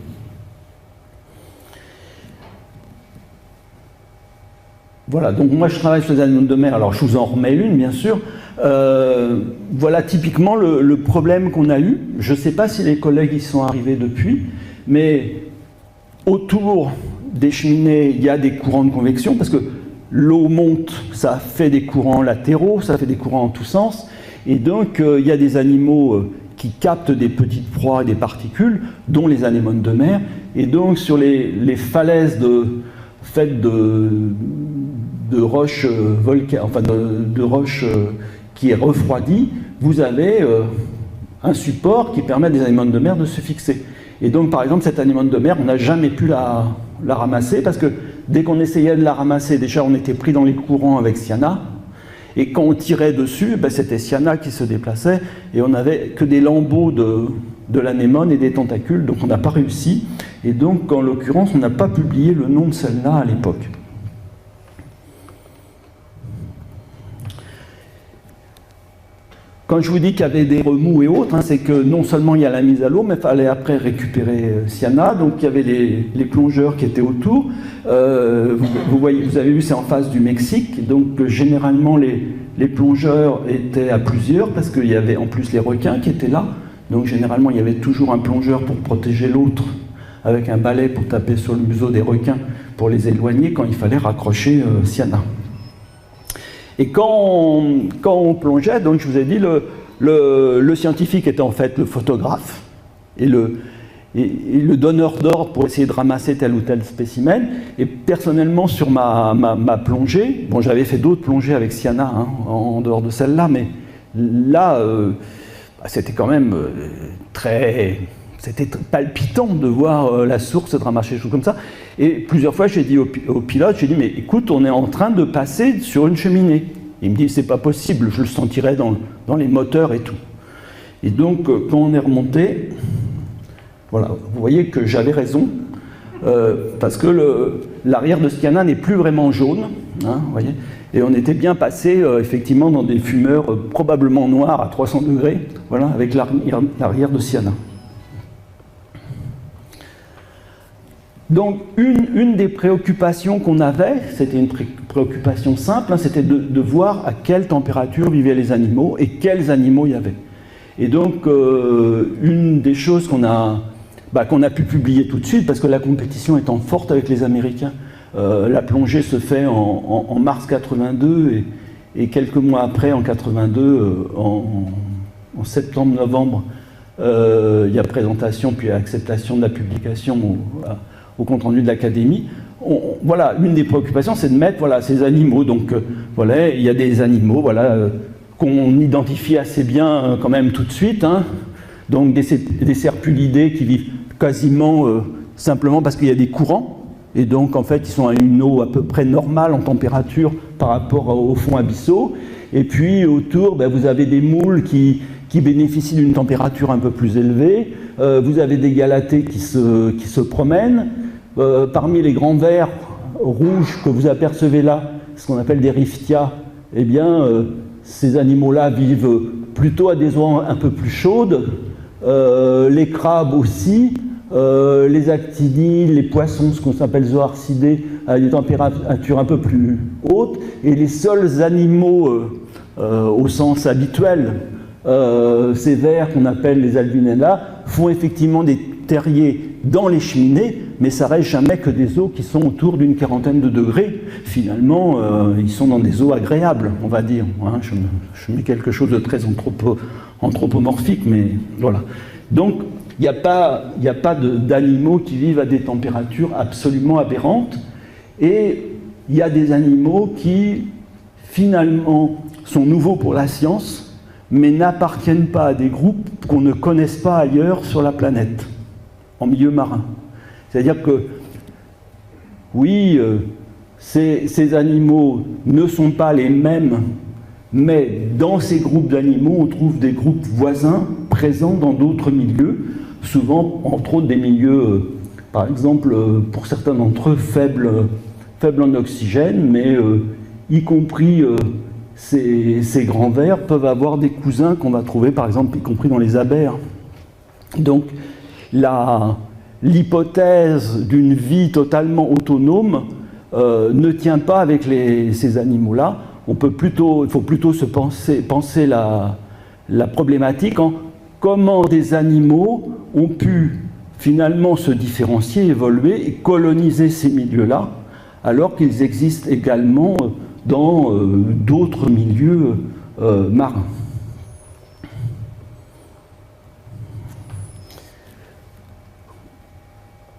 Voilà, donc moi je travaille sur les animaux de mer, alors je vous en remets une, bien sûr. Voilà typiquement le problème qu'on a eu. Je ne sais pas si les collègues y sont arrivés depuis, mais autour des cheminées, il y a des courants de convection, parce que l'eau monte, ça fait des courants latéraux, ça fait des courants en tous sens, et donc il y a des animaux qui captent des petites proies et des particules, dont les anémones de mer, et donc sur les falaises faites de roches enfin de roches qui est refroidie, vous avez un support qui permet à des anémones de mer de se fixer. Et donc, par exemple, cette anémone de mer, on n'a jamais pu la ramasser, parce que dès qu'on essayait de la ramasser, déjà, on était pris dans les courants avec Cyanna, et quand on tirait dessus, ben, c'était Cyanna qui se déplaçait, et on n'avait que des lambeaux de l'anémone et des tentacules, donc on n'a pas réussi. Et donc, en l'occurrence, on n'a pas publié le nom de celle-là à l'époque. Quand je vous dis qu'il y avait des remous et autres, hein, c'est que non seulement il y a la mise à l'eau, mais il fallait après récupérer Cyanna. Donc il y avait les plongeurs qui étaient autour. Vous avez vu, c'est en face du Mexique. Donc généralement, les plongeurs étaient à plusieurs, parce qu'il y avait en plus les requins qui étaient là. Donc généralement, il y avait toujours un plongeur pour protéger l'autre, avec un balai pour taper sur le museau des requins, pour les éloigner quand il fallait raccrocher Cyanna. Et quand on plongeait, donc je vous ai dit, le scientifique était en fait le photographe et le donneur d'ordre pour essayer de ramasser tel ou tel spécimen. Et personnellement, sur ma plongée, bon, j'avais fait d'autres plongées avec Cyanna, hein, en dehors de celle-là, mais là, c'était quand même c'était palpitant de voir la source de ramasser des choses comme ça. Et plusieurs fois, j'ai dit au pilote, j'ai dit, mais écoute, on est en train de passer sur une cheminée. Il me dit, c'est pas possible, je le sentirais dans les moteurs et tout. Et donc, quand on est remonté, voilà, vous voyez que j'avais raison, parce que l'arrière de Cyanna n'est plus vraiment jaune, hein, vous voyez, et on était bien passé, effectivement, dans des fumeurs probablement noirs à 300 degrés, voilà, avec l'arrière de Cyanna. Donc, une des préoccupations qu'on avait, c'était une préoccupation simple, hein, c'était de voir à quelle température vivaient les animaux et quels animaux il y avait. Et donc, une des choses qu'on a pu publier tout de suite, parce que la compétition étant forte avec les Américains, la plongée se fait en mars 82 et quelques mois après, en 82, en septembre-novembre, il y a présentation puis acceptation de la publication au compte-rendu de l'Académie. Voilà, une des préoccupations, c'est de mettre ces animaux. Donc, voilà, il y a des animaux qu'on identifie assez bien quand même tout de suite. Hein. Donc, des serpulidés qui vivent quasiment simplement parce qu'il y a des courants. Et donc, en fait, ils sont à une eau à peu près normale en température par rapport aux fonds abyssaux. Et puis autour, vous avez des moules qui bénéficient d'une température un peu plus élevée. Vous avez des galatées qui se promènent. Parmi les grands vers rouges que vous apercevez là, ce qu'on appelle des riftia, eh bien, ces animaux-là vivent plutôt à des eaux un peu plus chaudes. Les crabes aussi, les actinides, les poissons, ce qu'on appelle zooarcidés, à des températures un peu plus hautes. Et les seuls animaux, au sens habituel, ces vers qu'on appelle les albinella, font effectivement des terriers dans les cheminées, mais ça reste jamais que des eaux qui sont autour d'une quarantaine de degrés. Finalement, ils sont dans des eaux agréables, on va dire. Hein, je mets quelque chose de très anthropomorphique, mais voilà. Donc, il n'y a pas d'animaux qui vivent à des températures absolument aberrantes, et il y a des animaux qui, finalement, sont nouveaux pour la science, mais n'appartiennent pas à des groupes qu'on ne connaisse pas ailleurs sur la planète, en milieu marin. C'est-à-dire que, oui, ces animaux ne sont pas les mêmes, mais dans ces groupes d'animaux, on trouve des groupes voisins présents dans d'autres milieux, souvent, entre autres, des milieux, par exemple, pour certains d'entre eux, faibles en oxygène, mais y compris ces grands vers peuvent avoir des cousins qu'on va trouver, par exemple, y compris dans les abers. Donc, l'hypothèse d'une vie totalement autonome ne tient pas avec ces animaux-là. Il faut plutôt se penser la problématique en comment des animaux ont pu finalement se différencier, évoluer et coloniser ces milieux-là, alors qu'ils existent également dans d'autres milieux marins.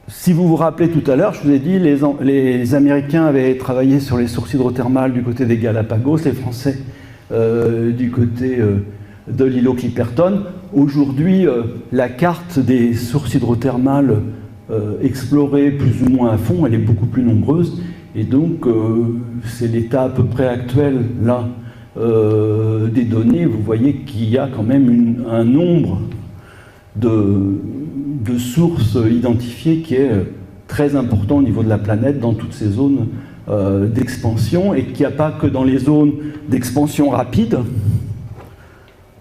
Si vous vous rappelez tout à l'heure, je vous ai dit les Américains avaient travaillé sur les sources hydrothermales du côté des Galapagos, les Français du côté de l'îlot Clipperton. Aujourd'hui, la carte des sources hydrothermales explorées plus ou moins à fond, elle est beaucoup plus nombreuse. Et donc, c'est l'état à peu près actuel là des données. Vous voyez qu'il y a quand même un nombre de sources identifiées qui est très important au niveau de la planète dans toutes ces zones d'expansion, et qu'il n'y a pas que dans les zones d'expansion rapide.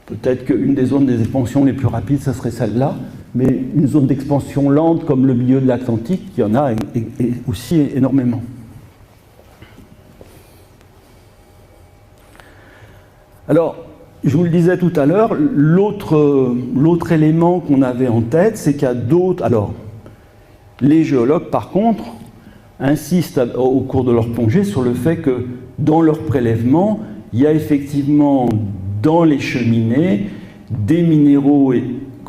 Peut-être qu'une des zones des expansions les plus rapides, ça serait celle-là, mais une zone d'expansion lente comme le milieu de l'Atlantique, il y en a aussi énormément. Alors, je vous le disais tout à l'heure, l'autre élément qu'on avait en tête, c'est qu'il y a d'autres... Alors, les géologues, par contre, insistent au cours de leur plongée sur le fait que dans leur prélèvement, il y a effectivement dans les cheminées des minéraux,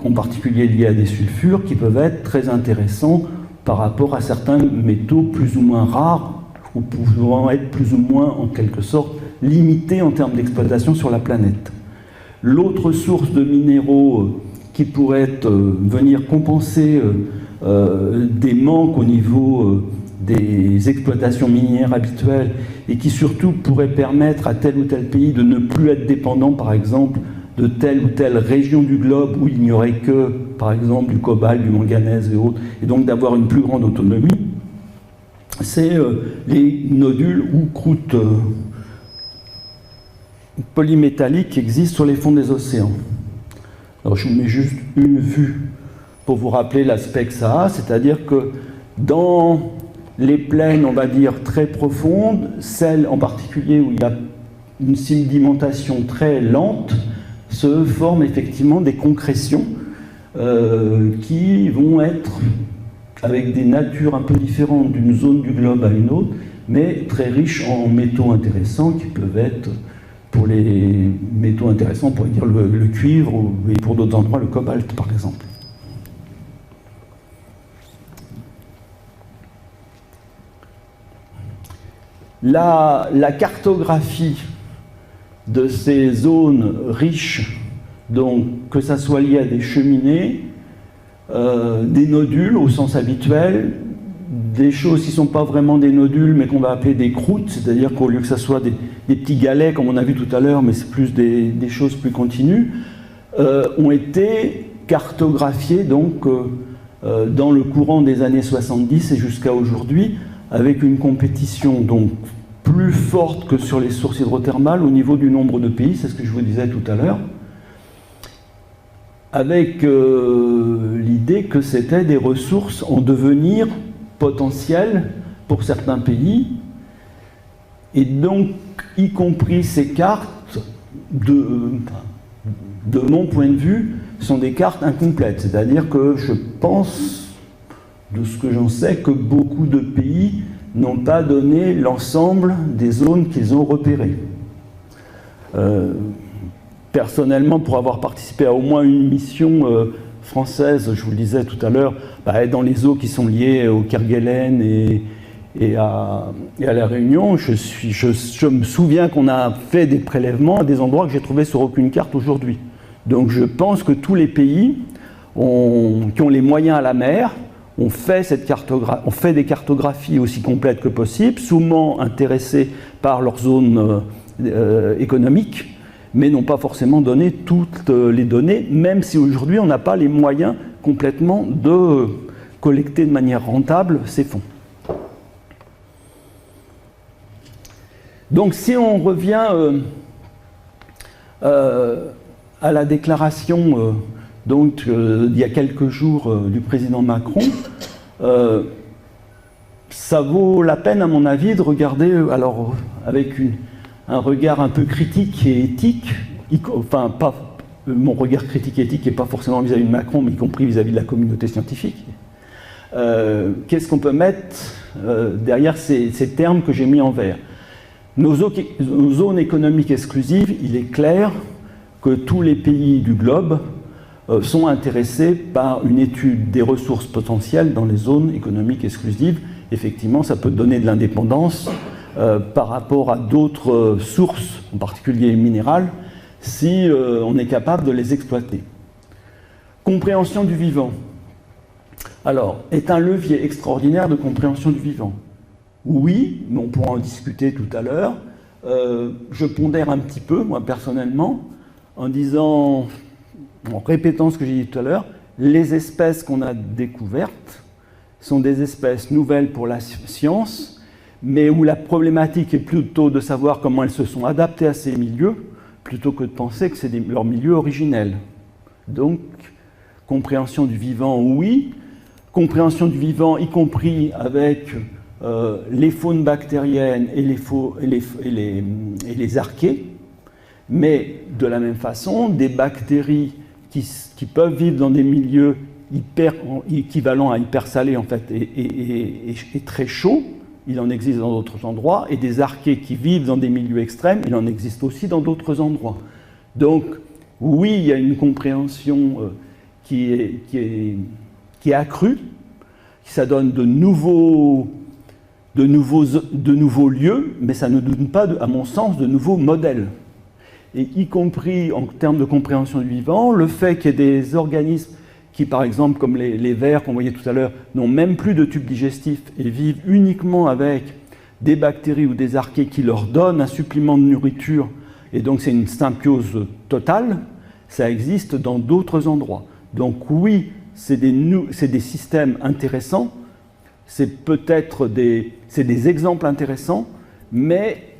en particulier liés à des sulfures, qui peuvent être très intéressants par rapport à certains métaux plus ou moins rares, ou pouvant être plus ou moins, en quelque sorte, limités en termes d'exploitation sur la planète. L'autre source de minéraux qui pourrait venir compenser des manques au niveau des exploitations minières habituelles, et qui surtout pourrait permettre à tel ou tel pays de ne plus être dépendant, par exemple, de telle ou telle région du globe où il n'y aurait que, par exemple, du cobalt, du manganèse et autres, et donc d'avoir une plus grande autonomie, c'est les nodules ou croûtes polymétalliques qui existent sur les fonds des océans. Alors je vous mets juste une vue pour vous rappeler l'aspect que ça a, c'est-à-dire que dans les plaines, on va dire, très profondes, celles en particulier où il y a une sédimentation très lente, se forment effectivement des concrétions qui vont être avec des natures un peu différentes d'une zone du globe à une autre, mais très riches en métaux intéressants qui peuvent être, pour les métaux intéressants, on pourrait dire le cuivre, et pour d'autres endroits le cobalt par exemple. La cartographie de ces zones riches, donc que ça soit lié à des cheminées, des nodules au sens habituel, des choses qui ne sont pas vraiment des nodules mais qu'on va appeler des croûtes, c'est-à-dire qu'au lieu que ça soit petits galets, comme on a vu tout à l'heure, mais c'est plus des choses plus continues, ont été cartographiés donc, dans le courant des années 70 et jusqu'à aujourd'hui, avec une compétition donc, plus forte que sur les sources hydrothermales au niveau du nombre de pays, c'est ce que je vous disais tout à l'heure, avec l'idée que c'était des ressources en devenir potentielles pour certains pays, et donc y compris ces cartes, de mon point de vue, sont des cartes incomplètes, c'est-à-dire que je pense, de ce que j'en sais, que beaucoup de pays n'ont pas donné l'ensemble des zones qu'ils ont repérées. Personnellement, pour avoir participé à au moins une mission française, je vous le disais tout à l'heure, dans les eaux qui sont liées au Kerguelen et à La Réunion, je me souviens qu'on a fait des prélèvements à des endroits que j'ai trouvés sur aucune carte aujourd'hui. Donc je pense que tous les pays qui ont les moyens à la mer ont fait des cartographies aussi complètes que possible, souvent intéressés par leur zone économique, mais n'ont pas forcément donné toutes les données, même si aujourd'hui on n'a pas les moyens complètement de collecter de manière rentable ces fonds. Donc si on revient à la déclaration il y a quelques jours du président Macron, ça vaut la peine à mon avis de regarder, alors avec un regard un peu critique et éthique, enfin pas mon regard critique et éthique n'est pas forcément vis-à-vis de Macron, mais y compris vis-à-vis de la communauté scientifique. Qu'est-ce qu'on peut mettre derrière ces termes que j'ai mis en vert? Nos zones économiques exclusives, il est clair que tous les pays du globe sont intéressés par une étude des ressources potentielles dans les zones économiques exclusives. Effectivement, ça peut donner de l'indépendance par rapport à d'autres sources, en particulier minérales, si on est capable de les exploiter. Compréhension du vivant. Alors, est un levier extraordinaire de compréhension du vivant. Oui, mais on pourra en discuter tout à l'heure. Je pondère un petit peu, moi personnellement, en répétant ce que j'ai dit tout à l'heure, les espèces qu'on a découvertes sont des espèces nouvelles pour la science, mais où la problématique est plutôt de savoir comment elles se sont adaptées à ces milieux, plutôt que de penser que c'est leur milieu originel. Donc, compréhension du vivant, oui. Compréhension du vivant, y compris avec les faunes bactériennes et les archées, mais de la même façon, des bactéries qui peuvent vivre dans des milieux équivalents à hypersalés en fait, et très chauds, il en existe dans d'autres endroits, et des archées qui vivent dans des milieux extrêmes, il en existe aussi dans d'autres endroits. Donc, oui, il y a une compréhension qui est accrue, ça donne de nouveaux lieux, mais ça ne donne pas, à mon sens, de nouveaux modèles. Et y compris en termes de compréhension du vivant, le fait qu'il y ait des organismes qui, par exemple, comme les vers qu'on voyait tout à l'heure, n'ont même plus de tube digestif et vivent uniquement avec des bactéries ou des archées qui leur donnent un supplément de nourriture, et donc c'est une symbiose totale, ça existe dans d'autres endroits. Donc oui, c'est des systèmes intéressants, c'est peut-être des exemples intéressants, mais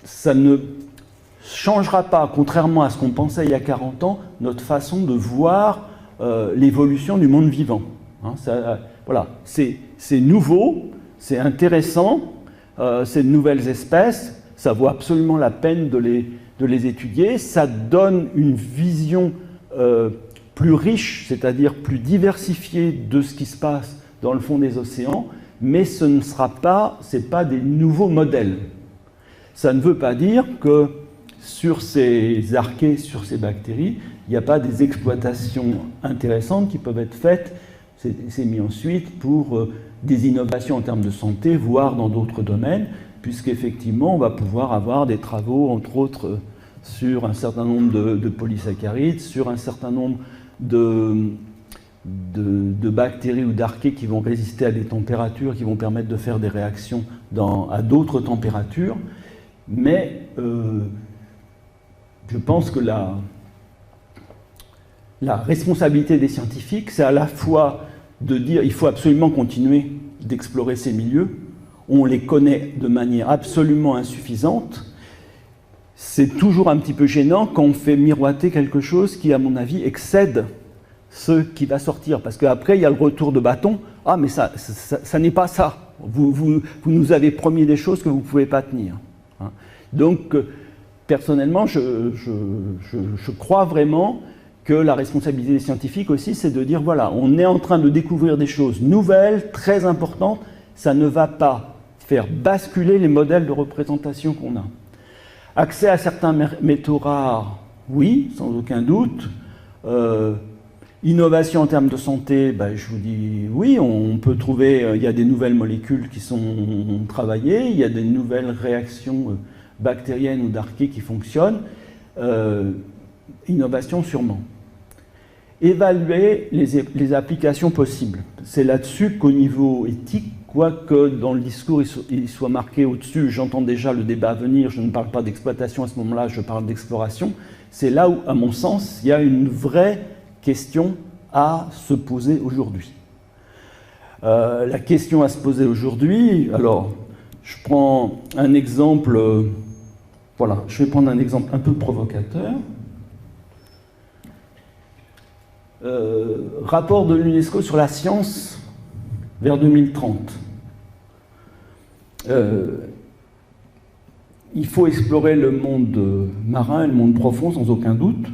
ça ne changera pas, contrairement à ce qu'on pensait il y a 40 ans, notre façon de voir l'évolution du monde vivant. Hein, voilà, c'est nouveau, c'est intéressant, c'est de nouvelles espèces, ça vaut absolument la peine de les étudier, ça donne une vision plus riche, c'est-à-dire plus diversifiée de ce qui se passe dans le fond des océans, mais ce ne sera pas, c'est pas des nouveaux modèles. Ça ne veut pas dire que sur ces archées, sur ces bactéries, il n'y a pas des exploitations intéressantes qui peuvent être faites, c'est mis ensuite pour des innovations en termes de santé, voire dans d'autres domaines, puisqu'effectivement on va pouvoir avoir des travaux, entre autres, sur un certain nombre de polysaccharides, sur un certain nombre de bactéries ou d'archées qui vont résister à des températures, qui vont permettre de faire des réactions à d'autres températures. Mais je pense que la responsabilité des scientifiques, c'est à la fois de dire qu'il faut absolument continuer d'explorer ces milieux. On les connaît de manière absolument insuffisante. C'est toujours un petit peu gênant quand on fait miroiter quelque chose qui, à mon avis, excède ce qui va sortir. Parce qu'après, il y a le retour de bâton. Ah, mais ça n'est pas ça. Vous nous avez promis des choses que vous ne pouvez pas tenir. Hein. Donc, personnellement, je crois vraiment que la responsabilité des scientifiques aussi, c'est de dire, voilà, on est en train de découvrir des choses nouvelles, très importantes, ça ne va pas faire basculer les modèles de représentation qu'on a. Accès à certains métaux rares, oui, sans aucun doute. Innovation en termes de santé, ben, je vous dis oui, on peut trouver, il y a des nouvelles molécules qui sont travaillées, il y a des nouvelles réactions bactériennes ou d'archées qui fonctionnent. Innovation sûrement. Évaluer les applications possibles. C'est là-dessus qu'au niveau éthique, quoique dans le discours il soit marqué au-dessus, j'entends déjà le débat à venir, je ne parle pas d'exploitation à ce moment-là, je parle d'exploration, c'est là où, à mon sens, il y a une vraie question à se poser aujourd'hui. La question à se poser aujourd'hui, alors, je prends un exemple, voilà, je vais prendre un exemple un peu provocateur. Rapport de l'UNESCO sur la science vers 2030. Il faut explorer le monde marin et le monde profond sans aucun doute.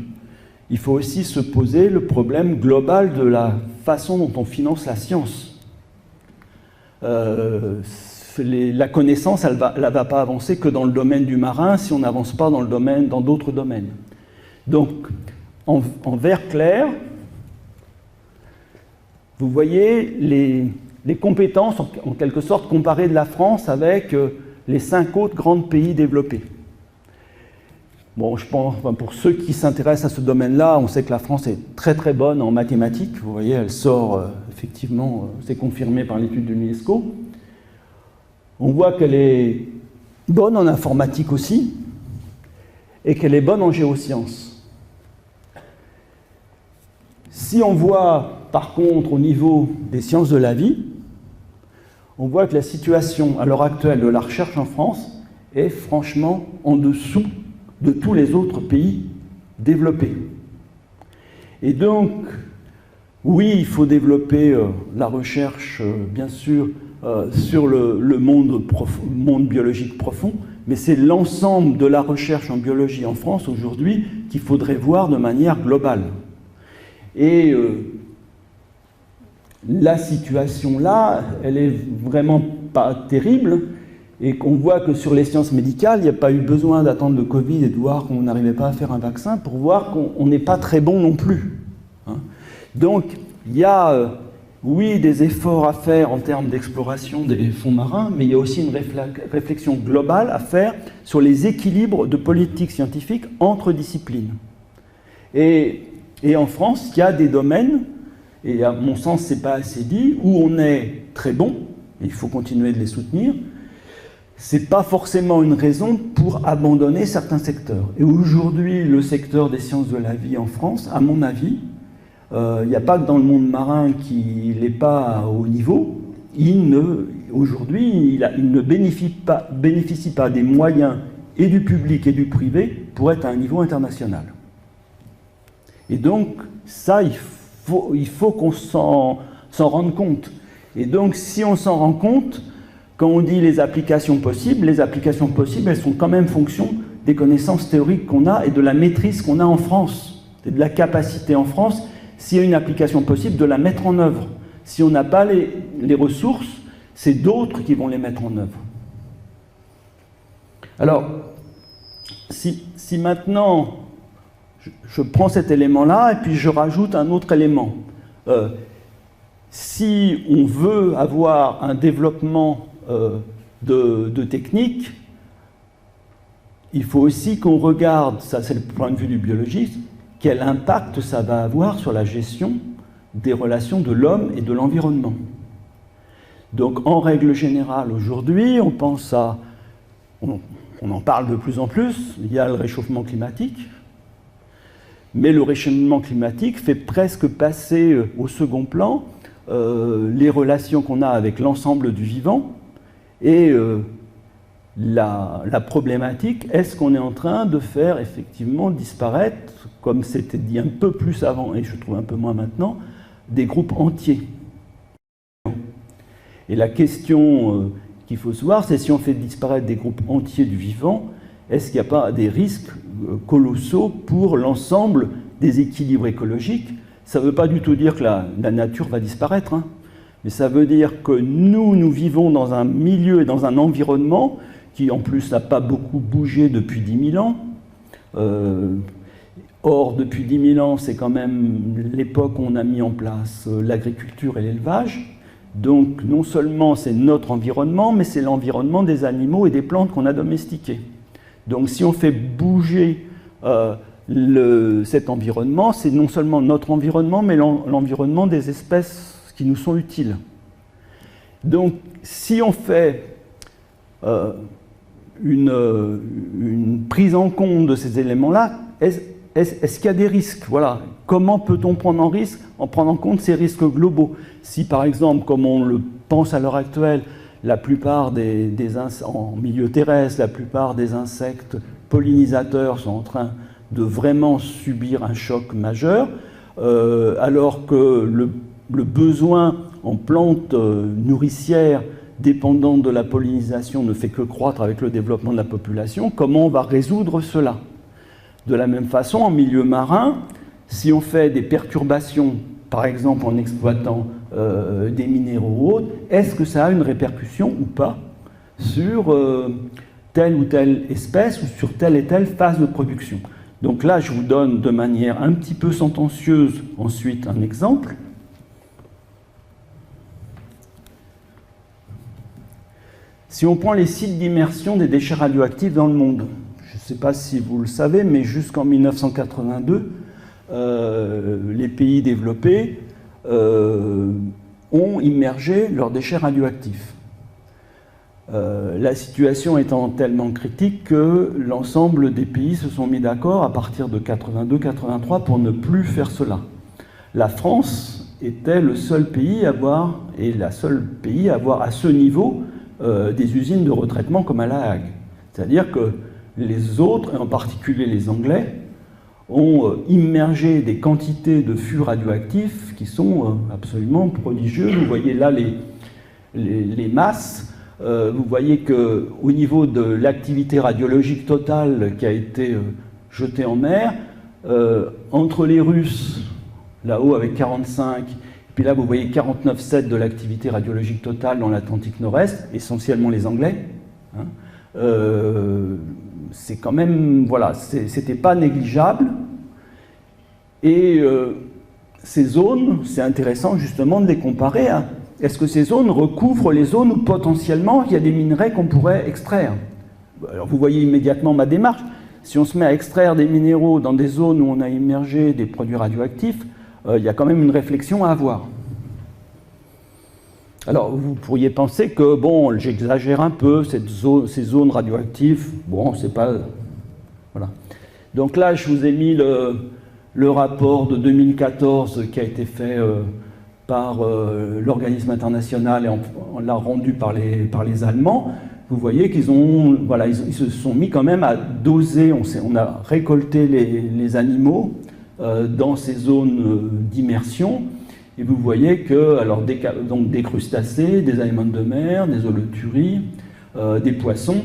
Il faut aussi se poser le problème global de la façon dont on finance la science. La connaissance, elle ne va pas avancer que dans le domaine du marin si on n'avance pas dans d'autres domaines. Donc, en vert clair, vous voyez les compétences, en quelque sorte, comparées de la France avec les 5 autres grands pays développés. Bon, je pense, pour ceux qui s'intéressent à ce domaine-là, on sait que la France est très très bonne en mathématiques. Vous voyez, elle sort, effectivement, c'est confirmé par l'étude de l'UNESCO. On voit qu'elle est bonne en informatique aussi, et qu'elle est bonne en géosciences. Si on voit, par contre, au niveau des sciences de la vie, on voit que la situation à l'heure actuelle de la recherche en France est franchement en dessous de tous les autres pays développés. Et donc, oui, il faut développer la recherche, bien sûr, sur le monde biologique profond, mais c'est l'ensemble de la recherche en biologie en France aujourd'hui qu'il faudrait voir de manière globale. Et la situation là, elle est vraiment pas terrible, et qu'on voit que sur les sciences médicales, il n'y a pas eu besoin d'attendre le Covid et de voir qu'on n'arrivait pas à faire un vaccin pour voir qu'on n'est pas très bon non plus. Hein. Donc, il y a, oui, des efforts à faire en termes d'exploration des fonds marins, mais il y a aussi une réflexion globale à faire sur les équilibres de politique scientifique entre disciplines. Et en France, il y a des domaines, et à mon sens, ce n'est pas assez dit, où on est très bon, et il faut continuer de les soutenir. Ce n'est pas forcément une raison pour abandonner certains secteurs. Et aujourd'hui, le secteur des sciences de la vie en France, à mon avis, il n'y a pas que dans le monde marin qu'il n'est pas à haut niveau. Aujourd'hui, il ne bénéficie pas des moyens et du public et du privé pour être à un niveau international. Et donc, ça, il faut qu'on s'en rende compte. Et donc, si on s'en rend compte, quand on dit les applications possibles, elles sont quand même fonction des connaissances théoriques qu'on a et de la maîtrise qu'on a en France, et de la capacité en France, s'il y a une application possible, de la mettre en œuvre. Si on n'a pas les ressources, c'est d'autres qui vont les mettre en œuvre. Alors, si maintenant je prends cet élément-là et puis je rajoute un autre élément, si on veut avoir un développement de techniques, il faut aussi qu'on regarde, ça c'est le point de vue du biologiste, quel impact ça va avoir sur la gestion des relations de l'homme et de l'environnement. Donc en règle générale aujourd'hui, on pense à... on en parle de plus en plus, il y a le réchauffement climatique, mais le réchauffement climatique fait presque passer au second plan les relations qu'on a avec l'ensemble du vivant et la problématique, est-ce qu'on est en train de faire effectivement disparaître, comme c'était dit un peu plus avant et je trouve un peu moins maintenant, des groupes entiers. Et la question qu'il faut se voir, c'est si on fait disparaître des groupes entiers du vivant, est-ce qu'il n'y a pas des risques colossaux pour l'ensemble des équilibres écologiques? Ça ne veut pas du tout dire que la nature va disparaître, hein, mais ça veut dire que nous vivons dans un milieu et dans un environnement qui en plus n'a pas beaucoup bougé depuis 10 000 ans. Or, depuis 10 000 ans, c'est quand même l'époque où on a mis en place l'agriculture et l'élevage. Donc, non seulement c'est notre environnement, mais c'est l'environnement des animaux et des plantes qu'on a domestiqués. Donc, si on fait bouger cet environnement, c'est non seulement notre environnement, mais l'environnement des espèces qui nous sont utiles. Donc, si on fait une prise en compte de ces éléments-là, est-ce qu'il y a des risques? Voilà. Comment peut-on prendre en prenant en compte ces risques globaux? Si par exemple, comme on le pense à l'heure actuelle, la plupart en milieu terrestre, la plupart des insectes pollinisateurs sont en train de vraiment subir un choc majeur, alors que le besoin en plantes nourricières dépendantes de la pollinisation ne fait que croître avec le développement de la population, comment on va résoudre cela? De la même façon, en milieu marin, si on fait des perturbations, par exemple en exploitant des minéraux autres, est-ce que ça a une répercussion ou pas sur telle ou telle espèce ou sur telle et telle phase de production? Donc là, je vous donne de manière un petit peu sentencieuse ensuite un exemple. Si on prend les sites d'immersion des déchets radioactifs dans le monde, je ne sais pas si vous le savez, mais jusqu'en 1982, les pays développés ont immergé leurs déchets radioactifs. La situation étant tellement critique que l'ensemble des pays se sont mis d'accord à partir de 82-83 pour ne plus faire cela. La France était le seul pays à avoir, et la seule pays à avoir à ce niveau des usines de retraitement comme à La Hague. C'est-à-dire que les autres, et en particulier les Anglais, ont immergé des quantités de fûts radioactifs qui sont absolument prodigieuses. Vous voyez là les masses. Vous voyez qu'au niveau de l'activité radiologique totale qui a été jetée en mer, entre les Russes, là-haut avec 45, et puis là vous voyez 49,7 de l'activité radiologique totale dans l'Atlantique Nord-Est, essentiellement les Anglais. Hein, c'est quand même, voilà, c'était pas négligeable. Et ces zones, c'est intéressant justement de les comparer à, est-ce que ces zones recouvrent les zones où potentiellement il y a des minerais qu'on pourrait extraire? Alors vous voyez immédiatement ma démarche. Si on se met à extraire des minéraux dans des zones où on a immergé des produits radioactifs, il y a quand même une réflexion à avoir. Alors vous pourriez penser que, bon, j'exagère un peu, ces zones radioactives, bon, c'est pas... Voilà. Donc là, je vous ai mis le rapport de 2014 qui a été fait par l'organisme international et on l'a rendu par les Allemands. Vous voyez qu'ils ont, voilà, ils se sont mis quand même à doser, on a récolté les animaux dans ces zones d'immersion. Et vous voyez que, alors, donc des crustacés, des anémones de mer, des holoturies, des poissons,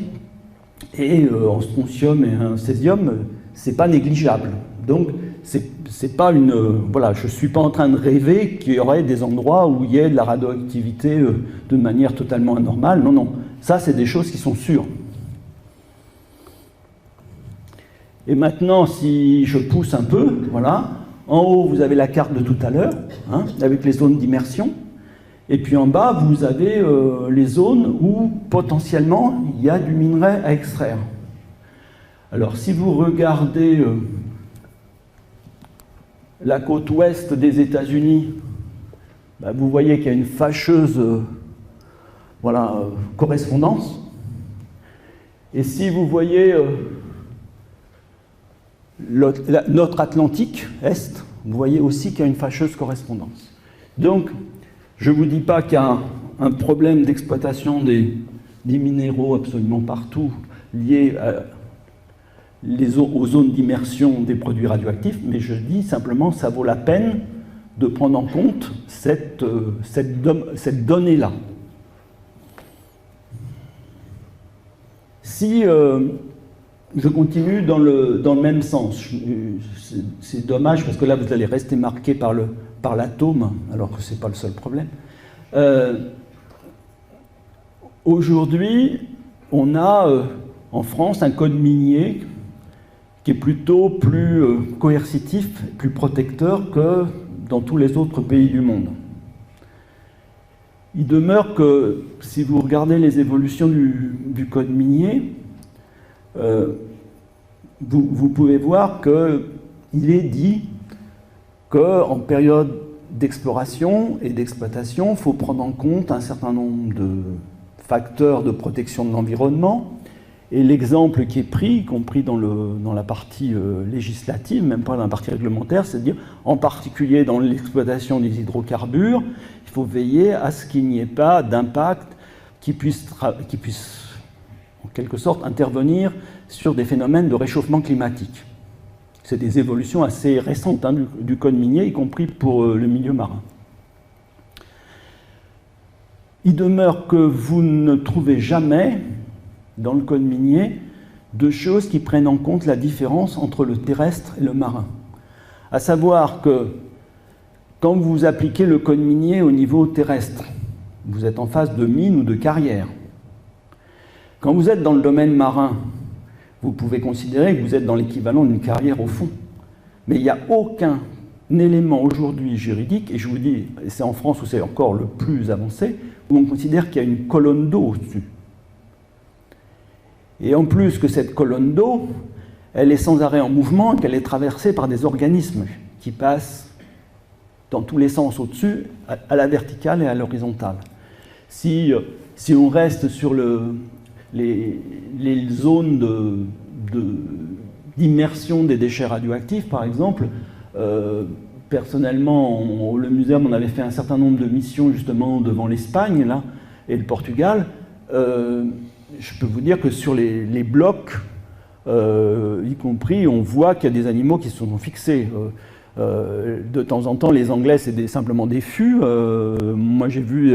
et en strontium et en césium, c'est pas négligeable. Donc, c'est pas une... voilà, je suis pas en train de rêver qu'il y aurait des endroits où il y ait de la radioactivité de manière totalement anormale. Non, non. Ça, c'est des choses qui sont sûres. Et maintenant, si je pousse un peu, voilà, en haut, vous avez la carte de tout à l'heure, hein, avec les zones d'immersion. Et puis en bas, vous avez les zones où, potentiellement, il y a du minerai à extraire. Alors, si vous regardez la côte ouest des États-Unis, ben, vous voyez qu'il y a une fâcheuse correspondance. Et si vous voyez notre Atlantique Est, vous voyez aussi qu'il y a une fâcheuse correspondance. Donc, je ne vous dis pas qu'il y a un problème d'exploitation des minéraux absolument partout lié aux zones d'immersion des produits radioactifs, mais je dis simplement que ça vaut la peine de prendre en compte cette donnée-là. Si je continue dans le même sens, c'est dommage parce que là vous allez rester marqué par l'atome, alors que ce n'est pas le seul problème. Aujourd'hui, on a en France un code minier qui est plutôt plus coercitif, plus protecteur que dans tous les autres pays du monde. Il demeure que, si vous regardez les évolutions du code minier, vous pouvez voir qu'il est dit qu'en période d'exploration et d'exploitation, il faut prendre en compte un certain nombre de facteurs de protection de l'environnement. Et l'exemple qui est pris, y compris dans la partie législative, même pas dans la partie réglementaire, c'est de dire, en particulier dans l'exploitation des hydrocarbures, il faut veiller à ce qu'il n'y ait pas d'impact qui puisse, en quelque sorte, intervenir sur des phénomènes de réchauffement climatique. C'est des évolutions assez récentes du code minier, y compris pour le milieu marin. Il demeure que vous ne trouvez jamais, dans le code minier, de choses qui prennent en compte la différence entre le terrestre et le marin. À savoir que quand vous appliquez le code minier au niveau terrestre, vous êtes en phase de mine ou de carrière. Quand vous êtes dans le domaine marin, vous pouvez considérer que vous êtes dans l'équivalent d'une carrière au fond. Mais il n'y a aucun élément aujourd'hui juridique, et je vous dis, c'est en France où c'est encore le plus avancé, où on considère qu'il y a une colonne d'eau au-dessus. Et en plus que cette colonne d'eau, elle est sans arrêt en mouvement et qu'elle est traversée par des organismes qui passent dans tous les sens au-dessus, à la verticale et à l'horizontale. Si on reste sur les zones d'immersion des déchets radioactifs, par exemple, personnellement, le muséum, on avait fait un certain nombre de missions justement devant l'Espagne là, et le Portugal. Je peux vous dire que sur les blocs, y compris, on voit qu'il y a des animaux qui se sont fixés. De temps en temps, les Anglais, c'est simplement des fûts. Moi, j'ai vu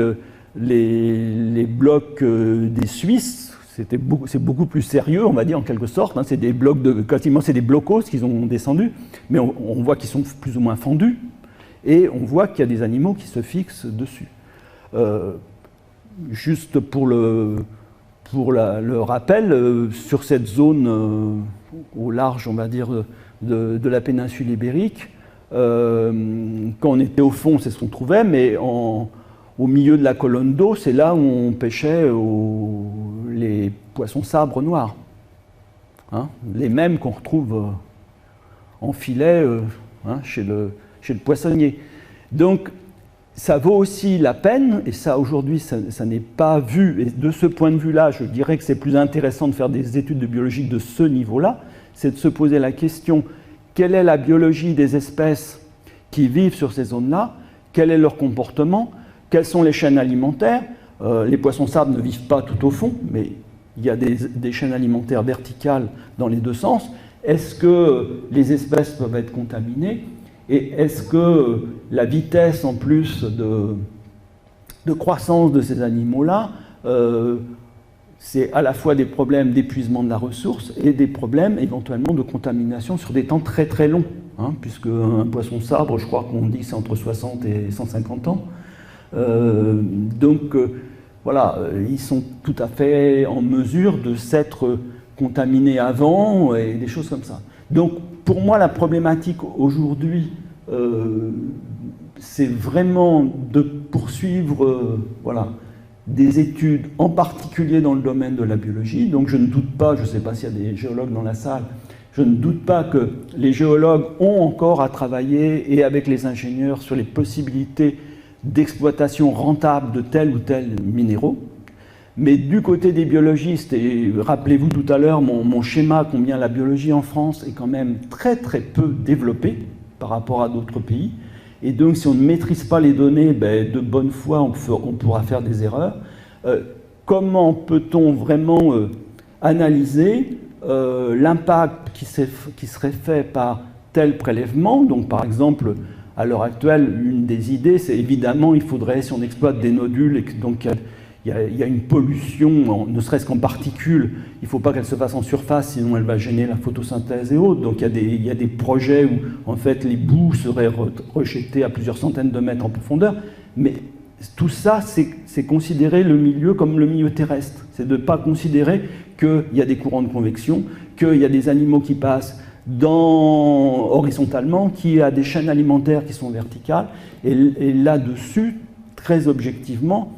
les blocs des Suisses. C'est beaucoup plus sérieux, on va dire, en quelque sorte. Hein. C'est des blocs quasiment, c'est des blocos qu'ils ont descendus, mais on voit qu'ils sont plus ou moins fendus, et on voit qu'il y a des animaux qui se fixent dessus. Juste pour le rappel, sur cette zone au large, on va dire, de la péninsule ibérique, quand on était au fond, c'est ce qu'on trouvait, mais au milieu de la colonne d'eau, c'est là où on pêchait les poissons sabres noirs. Hein, les mêmes qu'on retrouve en filet chez le poissonnier. Donc, ça vaut aussi la peine, et ça aujourd'hui, ça n'est pas vu, et de ce point de vue-là, je dirais que c'est plus intéressant de faire des études de biologie de ce niveau-là, c'est de se poser la question, quelle est la biologie des espèces qui vivent sur ces zones-là, quel est leur comportement, quelles sont les chaînes alimentaires. Les poissons sabres ne vivent pas tout au fond, mais il y a des chaînes alimentaires verticales dans les deux sens. Est-ce que les espèces peuvent être contaminées? Et est-ce que la vitesse en plus de croissance de ces animaux-là, c'est à la fois des problèmes d'épuisement de la ressource et des problèmes éventuellement de contamination sur des temps très très longs, hein, puisque un poisson sabre, je crois qu'on dit que c'est entre 60 et 150 ans. Voilà, ils sont tout à fait en mesure de s'être contaminés avant et des choses comme ça. Donc pour moi, la problématique aujourd'hui, c'est vraiment de poursuivre des études, en particulier dans le domaine de la biologie. Donc je ne doute pas, je ne sais pas s'il y a des géologues dans la salle, je ne doute pas que les géologues ont encore à travailler, et avec les ingénieurs, sur les possibilités d'exploitation rentable de tel ou tel minéraux. Mais du côté des biologistes, et rappelez-vous tout à l'heure mon schéma, combien la biologie en France est quand même très très peu développée par rapport à d'autres pays. Et donc si on ne maîtrise pas les données, de bonne foi, on pourra faire des erreurs. Comment peut-on vraiment analyser l'impact qui serait fait par tel prélèvement? Donc par exemple, à l'heure actuelle, une des idées, c'est évidemment, il faudrait, si on exploite des nodules, et que donc il y a une pollution, ne serait-ce qu'en particules, il ne faut pas qu'elle se fasse en surface, sinon elle va gêner la photosynthèse et autres. Donc il y a des projets où en fait les boues seraient rejetées à plusieurs centaines de mètres en profondeur. Mais tout ça, c'est considérer le milieu comme le milieu terrestre. C'est de ne pas considérer qu'il y a des courants de convection, qu'il y a des animaux qui passent horizontalement, qu'il y a des chaînes alimentaires qui sont verticales. Et là-dessus, très objectivement,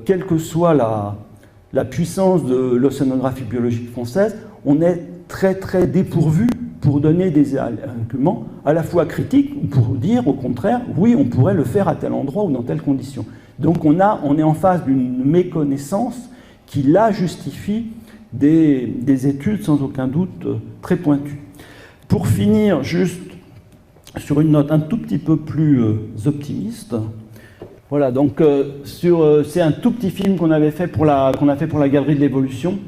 quelle que soit la puissance de l'océanographie biologique française, on est très très dépourvu pour donner des arguments à la fois critiques ou pour dire au contraire, oui, on pourrait le faire à tel endroit ou dans telles conditions. Donc on est en face d'une méconnaissance qui là justifie des études sans aucun doute très pointues. Pour finir, juste sur une note un tout petit peu plus optimiste, voilà, donc c'est un tout petit film qu'on a fait pour la Galerie de l'Évolution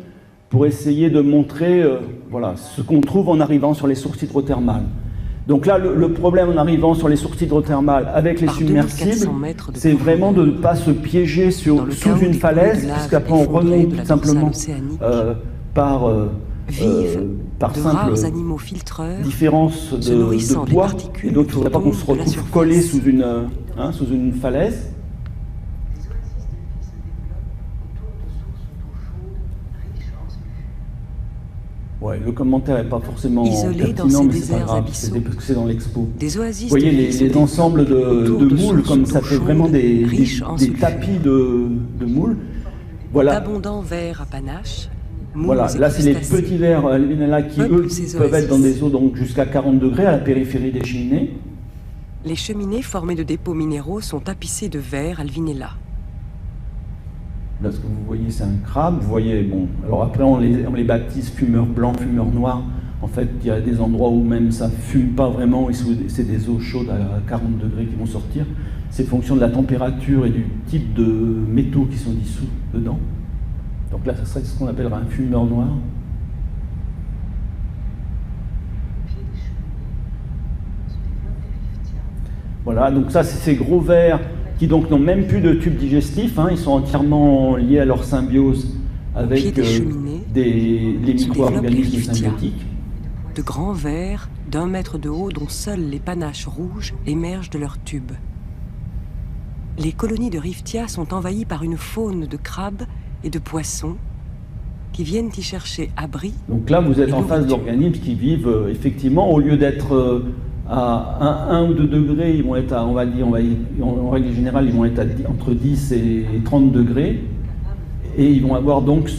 pour essayer de montrer voilà, ce qu'on trouve en arrivant sur les sources hydrothermales. Donc là, le problème en arrivant sur les sources hydrothermales avec les submersibles, c'est vraiment de ne pas se piéger sous une falaise, puisqu'après on remonte tout simplement par simple différence de poids, et donc il ne faudrait pas qu'on se retrouve collé sous une falaise. Ouais, le commentaire n'est pas forcément pertinent, mais c'est pas grave, parce que c'est dans l'expo. Vous voyez les ensembles de moules, comme ça fait vraiment des tapis de moules. Voilà. D'abondants vers à panache. Voilà, là c'est les petits vers Alvinella qui eux peuvent être dans des eaux donc jusqu'à 40 degrés à la périphérie des cheminées. Les cheminées formées de dépôts minéraux sont tapissées de vers Alvinella. Là ce que vous voyez c'est un crabe, vous voyez, bon, alors après on les baptise fumeurs blancs, fumeurs noirs. En fait il y a des endroits où même ça fume pas vraiment, c'est des eaux chaudes à 40 degrés qui vont sortir. C'est fonction de la température et du type de métaux qui sont dissous dedans. Donc là, ce serait ce qu'on appellera un fumeur noir. Voilà, donc ça, c'est ces gros vers qui donc n'ont même plus de tube digestif. Ils sont entièrement liés à leur symbiose avec les micro-organismes symbiotiques. De grands vers d'1 mètre de haut dont seuls les panaches rouges émergent de leurs tubes. Les colonies de Riftia sont envahies par une faune de crabes et de poissons qui viennent y chercher abri. Donc là, vous êtes en face d'organismes qui vivent effectivement, au lieu d'être à 1 ou 2 degrés, ils vont être à, on va dire, en règle générale, ils vont être entre 10 et 30 degrés. Et ils vont avoir donc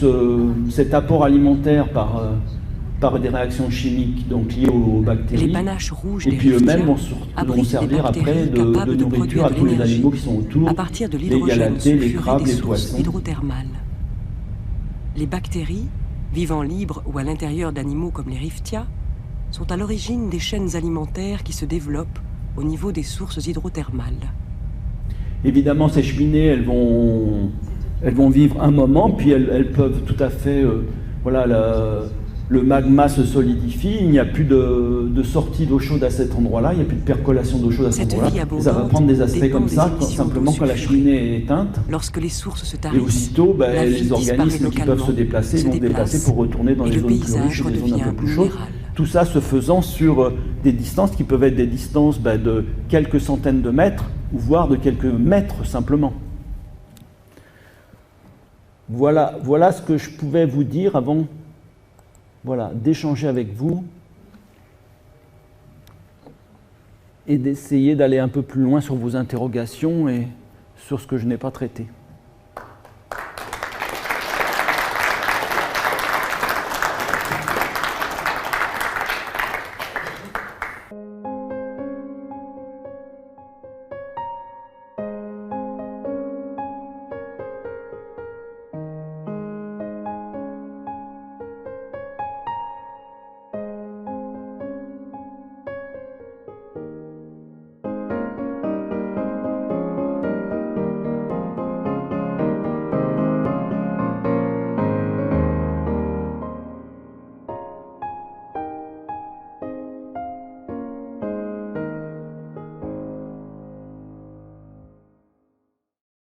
cet apport alimentaire par des réactions chimiques donc liées aux bactéries. Les panaches rouges et puis eux-mêmes vont servir après de nourriture à tous les animaux qui sont autour, à partir de les galatées, les crabes, les poissons. Hydrothermales. Les bactéries, vivant libres ou à l'intérieur d'animaux comme les Riftia, sont à l'origine des chaînes alimentaires qui se développent au niveau des sources hydrothermales. Évidemment, ces cheminées, elles vont vivre un moment, puis elles peuvent tout à fait... voilà, le magma se solidifie, il n'y a plus de sortie d'eau chaude à cet endroit-là, il n'y a plus de percolation d'eau chaude à cet endroit-là. Ça va prendre des aspects comme ça, simplement quand la cheminée est éteinte. Lorsque les sources se tarissent, et aussitôt, les organismes qui peuvent se déplacer vont se déplacer pour retourner dans les zones plus riches et les zones un peu plus chaudes. Tout ça se faisant sur des distances qui peuvent être des distances de quelques centaines de mètres, ou voire de quelques mètres simplement. Voilà ce que je pouvais vous dire avant d'échanger avec vous et d'essayer d'aller un peu plus loin sur vos interrogations et sur ce que je n'ai pas traité.